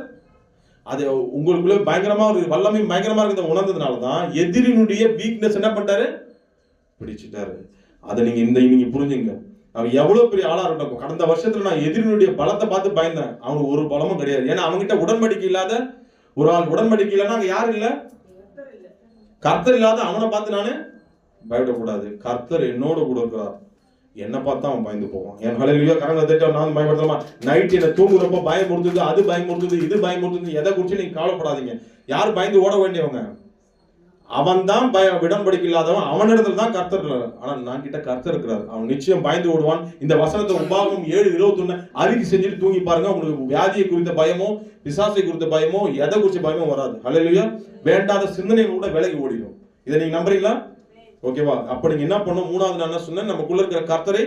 அது உங்களுக்குள்ள பயங்கரமா ஒரு வல்லமையும் பயங்கரமா இருக்கிறத உணர்ந்ததுனாலதான் எதிரினுடைய வீக்னஸ் என்ன பண்ணிட்டாரு? பிடிச்சிட்டாரு. அதை நீங்க புரிஞ்சுங்க. அவன் எவ்வளவு பெரிய ஆளா இருக்கட்டும். கடந்த வருஷத்துல நான் எதிரினுடைய பலத்தை பார்த்து பயந்தேன். அவனுக்கு ஒரு பலமும் கிடையாது. ஏன்னா அவன்கிட்ட உடன்படிக்கை இல்லாத ஒரு ஆள். உடன்படிக்கை இல்லைன்னா அங்க யாரும் இல்ல, கர்த்தர் இல்லாத அவனை பார்த்து நானு பயப்படக்கூடாது. கர்த்தர் என்னோட கூட இருக்கிறார். என்ன பார்த்தா அவன் பயந்து போவான். என் ஹல்லேலூயா. கரங்களை தட்டி நான் பயப்படுத்தலாமா? நைட் என்ன தூங்குறப்ப பயம் முடிஞ்சது, அது பயம் முடிஞ்சது, இது பயம் முடிஞ்சது. எதை குறிச்சு நீங்க கவலைப்படாதீங்க. யார் பயந்து ஓட வேண்டியவங்க? அவன் தான் உடன்படிக்கை இல்லாதவன். அவனிடத்துல தான் கர்த்தர். ஆனா நான் கிட்ட கர்த்தர் இருக்கிறார். அவன் நிச்சயம் பயந்து ஓடுவான். இந்த வசனத்தை உபாகமம் 7:21 அறிக்கை செஞ்சுட்டு தூங்கி பாருங்க. உங்களுக்கு வியாதியை குறித்த பயமோ, பிசாசை குறித்த பயமோ, எதை குறிச்ச பயமோ வராது. ஹல்லேலூயா. வேண்டாத சிந்தனைகள் கூட விலகி ஓடிடும். இதை நீங்க நம்புறீங்களா? ஓகேவா? அப்ப நீங்க என்ன பண்ணணும்? மூணாவது நான் என்ன சொன்னேன், நமக்குள்ள இருக்கிற கர்த்தரை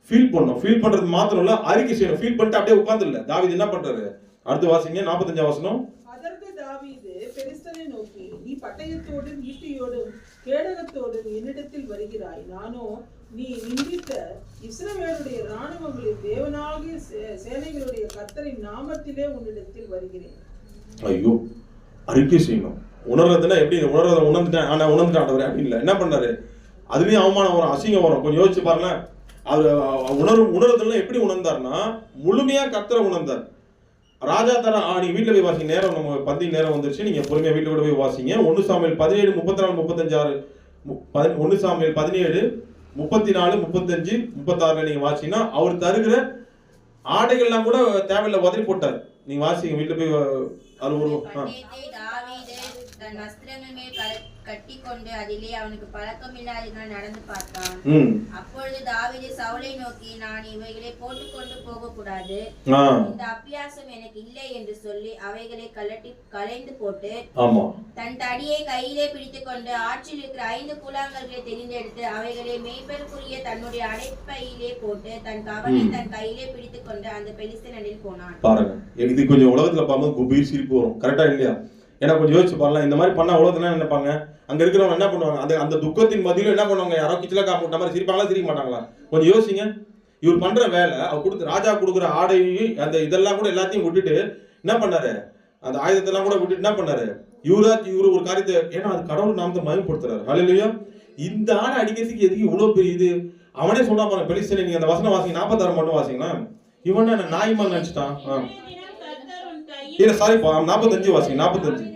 ஃபீல் பண்ணணும். ஃபீல் பண்றது மாத்திரம் இல்ல, அறிக்கை செய்யணும். ஃபீல் பண்ணிட்டு அப்படியே உட்கார்ந்து இல்ல. தாவீது என்ன பண்றாரு? அடுத்து வாசிங்க 45ஆம் வசனம். அதற்கு தாவீது பெலிஸ்தனை நோக்கி, நீ பட்டயத்தோடும் ஈட்டியோடும் கேடகத்தோடும் என்னிடத்தில் வருகிறாய். நானோ நீ நிந்தித்த இஸ்ரவேலுடைய இராணுவங்களின் தேவனாகிய சேனைகளுடைய கர்த்தரின் நாமத்திலே உன்னிடத்தில் வருகிறேன். ஐயோ, அறிக்கை செய்யணும். உணர்றதுன்னா எப்படி? உணர்ந்துட்டேன் ஆண்டவரே அப்படின்னு இல்லை. என்ன பண்ணாரு? அதுலயும் அவமானம் வரும், அசிங்கம் வரும். கொஞ்சம் யோசிச்சு பாருங்க. அவர் உணர்றதுல எப்படி உணர்ந்தார்னா, முழுமையா கர்த்தரை உணர்ந்தார். ராஜா தர நீங்க வீட்டுல போய் வாசிங்க. நேரம் நம்ம பந்தி நேரம் வந்துருச்சு. நீங்க பொறுமையா வீட்டுல கூட போய் வாசிங்க. 1 சாமுவேல் 17 34 35 1 சாமுவேல் 17 34 35 36 நீங்க வாசிங்கன்னா அவர் தருகிற ஆடைகள்லாம் கூட தேவையில்லை, உதறி போட்டார். நீங்க வாசிங்க வீட்டுல போய் அது ஒரு பட்டயத்தை தாவீது தன் வஸ்திரங்கள் மேல் கட்டிக்கொண்டு அதிலே அவனுக்கு பழக்கம் இல்லாததினால் நடந்து பார்த்தான். அப்பொழுது தாவீது சவுலை நோக்கி, நான் இவைகளை போட்டுக்கொண்டு போகக்கூடாது, இந்த அபியாசம் எனக்கு இல்லை என்று சொல்லி அவைகளை களைந்து போட்டு தன் தடியை கையிலே பிடித்துக் கொண்டு ஆற்றில் இருக்கிற 5 கூழாங்கற்களை தெரிந்தெடுத்து அவைகளை மேய்ப்பருக்குரிய தன்னுடைய அடைப்பையிலே போட்டு தன் கவலை தன் கையிலே பிடித்துக் கொண்டு அந்த பெலிஸ்தனில் போனான். பாருங்க, இது கொஞ்சம் உலகத்துல பார்க்கும்போது குபீர் சிரிப்பு வரும். கரெக்டா இல்லையா? ஏன்னா கொஞ்சம் யோசிச்சு பாருலாம். இந்த மாதிரி பண்ணா உலகத்துல என்ன நினைப்பாங்க? அங்க இருக்கிறவங்க என்ன பண்ணுவாங்க? அந்த துக்கத்தின் மத்தியில என்ன பண்ணுவாங்க? யாரோ கிச்சல காமிட்ட மாதிரி சிரிப்பாங்களா சிரிக்க மாட்டாங்களா? கொஞ்சம் யோசிங்க. இவர் பண்ற வேலை, அவர் கொடுத்து ராஜா கொடுக்குற ஆடையும் அந்த இதெல்லாம் கூட எல்லாத்தையும் விட்டுட்டு என்ன பண்ணாரு? அந்த ஆயுதத்தெல்லாம் கூட விட்டுட்டு என்ன பண்ணாரு? இவரு ஒரு காரியத்தை, ஏன்னா அது கடவுள் நாமத்தை மகிமைப்படுத்துறாரு. ஹல்லேலூயா. இந்த ஆணை அடிக்கிறதுக்கு எதுக்கு இவ்வளவு பெரிய இது? அவனே சொன்னா பாருங்க, பெலிஸ்தீனை நீங்க அந்த வசனம் வாசிங்க, 46 மட்டும் வாசிங்களா. இவன் என்ன நாய்மான் நினைச்சிட்டான். இல்ல சாரிப்பா, 45 வாசிங்க. 45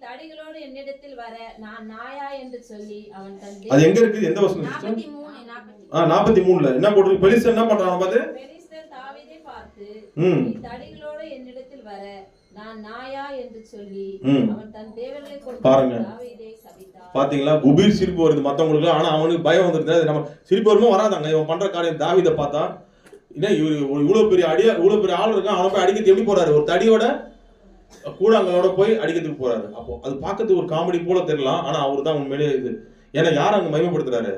தடிகளோடு என்னிடத்தில் வர நான் நாயா என்று சொல்லி அவன் தன் அது எங்க இருக்கு? எந்த வசனம்? 43ல என்ன போட்டு பெலிஸ்தர் என்ன பண்றான் பாத்து? பெலிஸ்தர் தாவீதை பார்த்து, நீ தடிகளோடு என்னிடத்தில் வர நான் நாயா என்று சொல்லி அவன் தன் தேவர்களை கொண்டு தாவீதை சபித்தான். பாத்தீங்களா? குபீர் சிரிப்பு வருது மத்தவங்களுக்கு. ஆனா அவனுக்கு பயம் வந்துருது. நம்ம சிரிப்பு வருமோ வராதாங்க? இவன் பண்ற காரியம் தாவீதை பார்த்தா என்ன இவ்வளவு பெரிய இவ்வளவு பெரிய ஆள் இருக்கான், அவனை போய் அடிக்கிறது எப்படி போறாரு? ஒரு தடியோட கூழாங்களோட போய் அடிக்கிறதுக்கு போறாரு. அப்போ அது பார்க்கறதுக்கு ஒரு காமெடி போல தெரியலாம், ஆனா அவர் தான் உண்மையிலே இது. ஏன்னா யார் அங்க மகிமைப்படுத்துறாரு?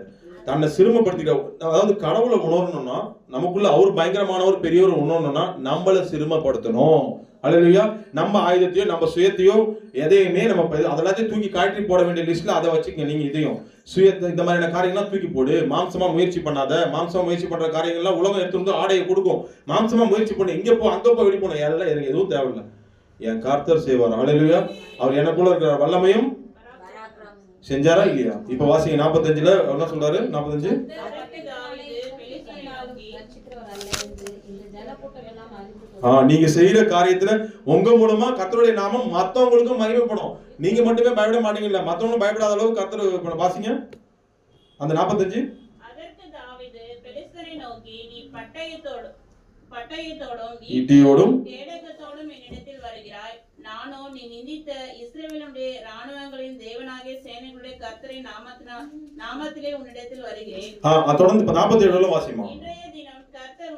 தன்னை சிறுமப்படுத்திக்க. அதாவது கடவுளை உணரணும்னா, நமக்குள்ள அவர் பயங்கரமானவர் பெரியவர் உணரணும்னா நம்மளை சிறுமப்படுத்தணும். அல்லேலூயா. நம்ம ஆயுதத்தையோ நம்ம சுயத்தையோ எதையுமே நம்ம அதெல்லாத்தையும் தூக்கி காட்டி போட வேண்டிய லிஸ்ட்ல அதை வச்சுக்கங்க. நீங்க இதையும் சுயத்தை இந்த மாதிரியான காரியங்கள்லாம் தூக்கி போடு. மாம்சமா முயற்சி பண்ணாத. மாம்சமா முயற்சி பண்ற காரியங்கள்லாம் உலகம் எடுத்து வந்து ஆடையை கொடுக்கும். மாம்சமா முயற்சி பண்ணு, இங்க போ அங்க போய் வெளி போன எல்லாம் எனக்கு எதுவும் தேவையில்லை. என் கர்த்தர் செய்வார். அல்லேலூயா. அவர் எனக்குள்ள இருக்கிற வல்லமையும் செஞ்சாரா இல்லையா? இப்ப வாசிங்க 45ல என்ன சொல்றாரு? 45 நீங்க செய்யற காரியத்துல உங்க மூலமா கர்த்தருடைய நாமம் மத்தவங்களுக்கும் மகிமைப்படும். நீங்க மட்டுமே பயப்பட மாட்டீங்கல்ல, மத்தவங்களும் பயப்படாத அளவுக்கு கர்த்தர் வாசிங்க அந்த 45. அதற்கு தாவீது பெலிஸ்தரை நோக்கி, நீ பட்டயத்தோடும் ஈட்டியோடும் கேடகத்தோடும் என்னிடத்தில் வருகிறாய். நானோ நீ நிந்தித்த இஸ்ரவேலுடைய ராணுவங்களின் தேவனாகிய சேனைகளுடைய கர்த்தரின் நாமத்திலே உன்னிடத்தில் வருகிறேன். தொடர்ந்து 47 வாசிமா. இன்றைய தினம் கர்த்தர்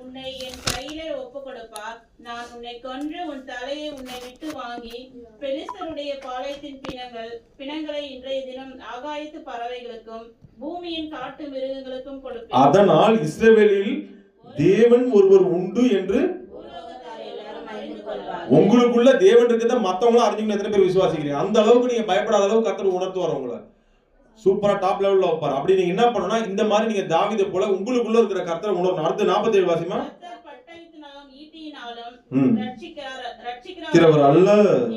உன்னை என் கையிலே ஒப்புக் கொடுப்பார். நான் உன்னை கொன்று உன் தலையை உன்னை விட்டு வாங்கி பெலிஸ்தருடைய பாளையத்தின் பிணங்களை இன்றைய தினம் ஆகாயத்து பறவைகளுக்கும் பூமியின் காட்டு மிருகங்களுக்கும் கொடுப்பேன். அதனால் இஸ்ரவேலில் தேவன் ஒருவர் உண்டு என்று உங்களுக்குள்ள தேவன் இருக்கிறத மத்தவங்களும் அறிஞ்சுக்கணும். எத்தனை பேர் விசுவாசிக்கிறீங்க? அந்த அளவுக்கு நீங்க பயப்படாத அளவுக்கு கர்த்தர் உணர்த்துவார். உங்களை சூப்பரா டாப் லெவல்ல வைப்பார். அப்படி நீங்க என்ன பண்ணணும்னா, இந்த மாதிரி நீங்க தாவீதை போல உங்களுக்குள்ள இருக்கிற கர்த்தரை உணரணும். அடுத்து 47 வாசிமா. பட்டயத்தினாலும் ஈட்டியினாலும் ரட்சிக்கிறவர் அல்ல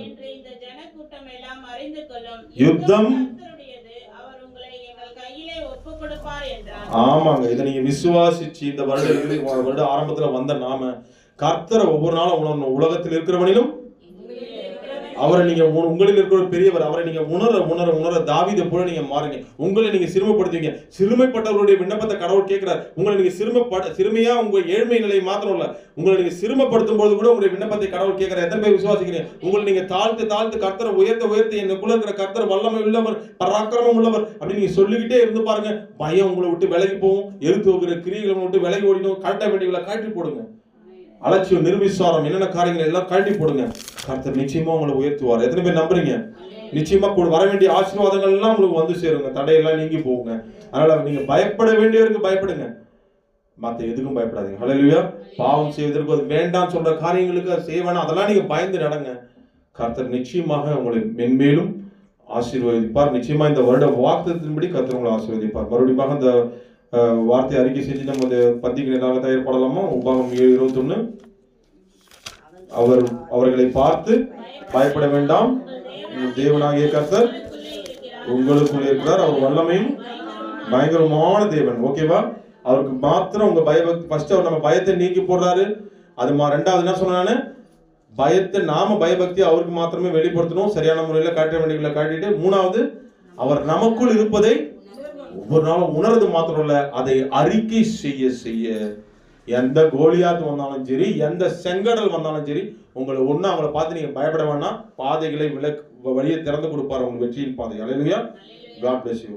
என்று இந்த ஜனக்கூட்டம் எல்லாம் அறிந்து கொள்ளும். யுத்தம் கர்த்தருடையது, அவர் உங்களை எங்கள் கையிலே ஒப்புக் கொடுப்பார் என்றார். ஆமாங்க. இதை நீங்க விசுவாசிச்சு இந்த வருட ஆரம்பத்துல வந்த நாம கர்த்தரை ஒவ்வொரு நாளும் உணரணும். உலகத்தில் இருக்கிறவனிலும் அவரை நீங்க உங்களில் இருக்கிற பெரியவர், அவரை நீங்க உணர தாவீதை போல நீங்க மாறுங்க. உங்களை நீங்க சிறுமைப்படுத்துவீங்க. சிறுமைப்பட்டவர்களுடைய விண்ணப்பத்தை கடவுள் கேட்கிறார். உங்களை நீங்க சிறுமையா உங்க ஏழ்மை நிலையை மாத்திரம் இல்ல, உங்களை நீங்க சிறுமைப்படுத்தும் போது கூட உங்களுடைய விண்ணப்பத்தை கடவுள் கேட்கிறார். எத்தனை பேர் விசுவாசிக்கிறீங்க? உங்களை நீங்க தாழ்த்து கர்த்தரை உயர்த்த எனக்குள்ள இருக்கிற கர்த்தர் வல்லமை உள்ளவர், பராக்கிரமம் உள்ளவர் அப்படி நீங்க சொல்லிக்கிட்டே இருந்து பாருங்க. பயம் உங்களை விட்டு விலகி போகும். எதிர்த்து வைக்கிற கிரியைகளை விட்டு விலகி ஓடிடும். கழட்ட வேண்டியவங்களை கழட்டி போடுங்க. அலட்சியம், நிர்விசாரம், என்னென்ன காரியங்கள் எல்லாம் கழட்டி போடுங்க. கர்த்தர் நிச்சயமா உங்களை உயர்த்துவார். எத்தனை பேர் நம்புறீங்க? நிச்சயமா வர வேண்டிய ஆசீர்வாதங்கள் எல்லாம் உங்களுக்கு வந்து சேருங்க. தடையெல்லாம் நீங்கி போகுங்க. அதனால நீங்க பயப்பட வேண்டியவருக்கு பயப்படுங்க, மத்த எதுக்கும் பயப்படாதீங்க. ஹல்லேலூயா. பாவம் செய்வதற்கு அது வேண்டாம் சொல்ற காரியங்களுக்கு அது செய்ய வேணாம், அதெல்லாம் நீங்க பயந்து நடங்க. கர்த்தர் நிச்சயமாக உங்களை மென்மேலும் ஆசீர்வதிப்பார். நிச்சயமா இந்த வருட வாக்குத்தத்தின்படி கர்த்தர் உங்களை ஆசீர்வதிப்பார். மறுபடியும் இந்த வார்த்தை அறிக்கை செஞ்சு நம்ம இந்த பந்திக்கு நேராக தயார்படலாமா? உபாகம் 7:21. அவர்களை பார்த்து பயப்பட வேண்டாம், உங்கள் தேவனாகிய கர்த்தர் உங்களுக்குள்ளே இருக்கிறார். அவர் வல்லமையும் பயங்கரமான தேவன். ஓகேவா? அவருக்கு மாத்திரம் உங்க பயபக்தி. ஃபர்ஸ்ட் அவர் நம்ம பயத்தை நீக்கி போடுறாரு. அது ரெண்டாவது என்ன சொன்னானு, பயத்தை நாம பயபக்தி அவருக்கு மாத்திரமே வெளிப்படுத்தணும், சரியான முறையில காட்ட வேண்டியவர்களை காட்டிட்டு. மூணாவது, அவர் நமக்குள் இருப்பதை ஒவ்வொரு நாளும் உணர்றது மாத்திரம் இல்ல, அதை அறிக்கை செய்ய எந்த கோலியாத் வந்தாலும் சரி, எந்த செங்கடல் வந்தாலும் சரி, உங்களை ஒண்ணு அவங்கள பார்த்து நீங்க பயப்பட வேண்டாம். பாதைகளை வழியை திறந்து கொடுப்பாரு, உங்களுக்கு வெற்றியின் பாதை. அல்லேலூயா. God bless you.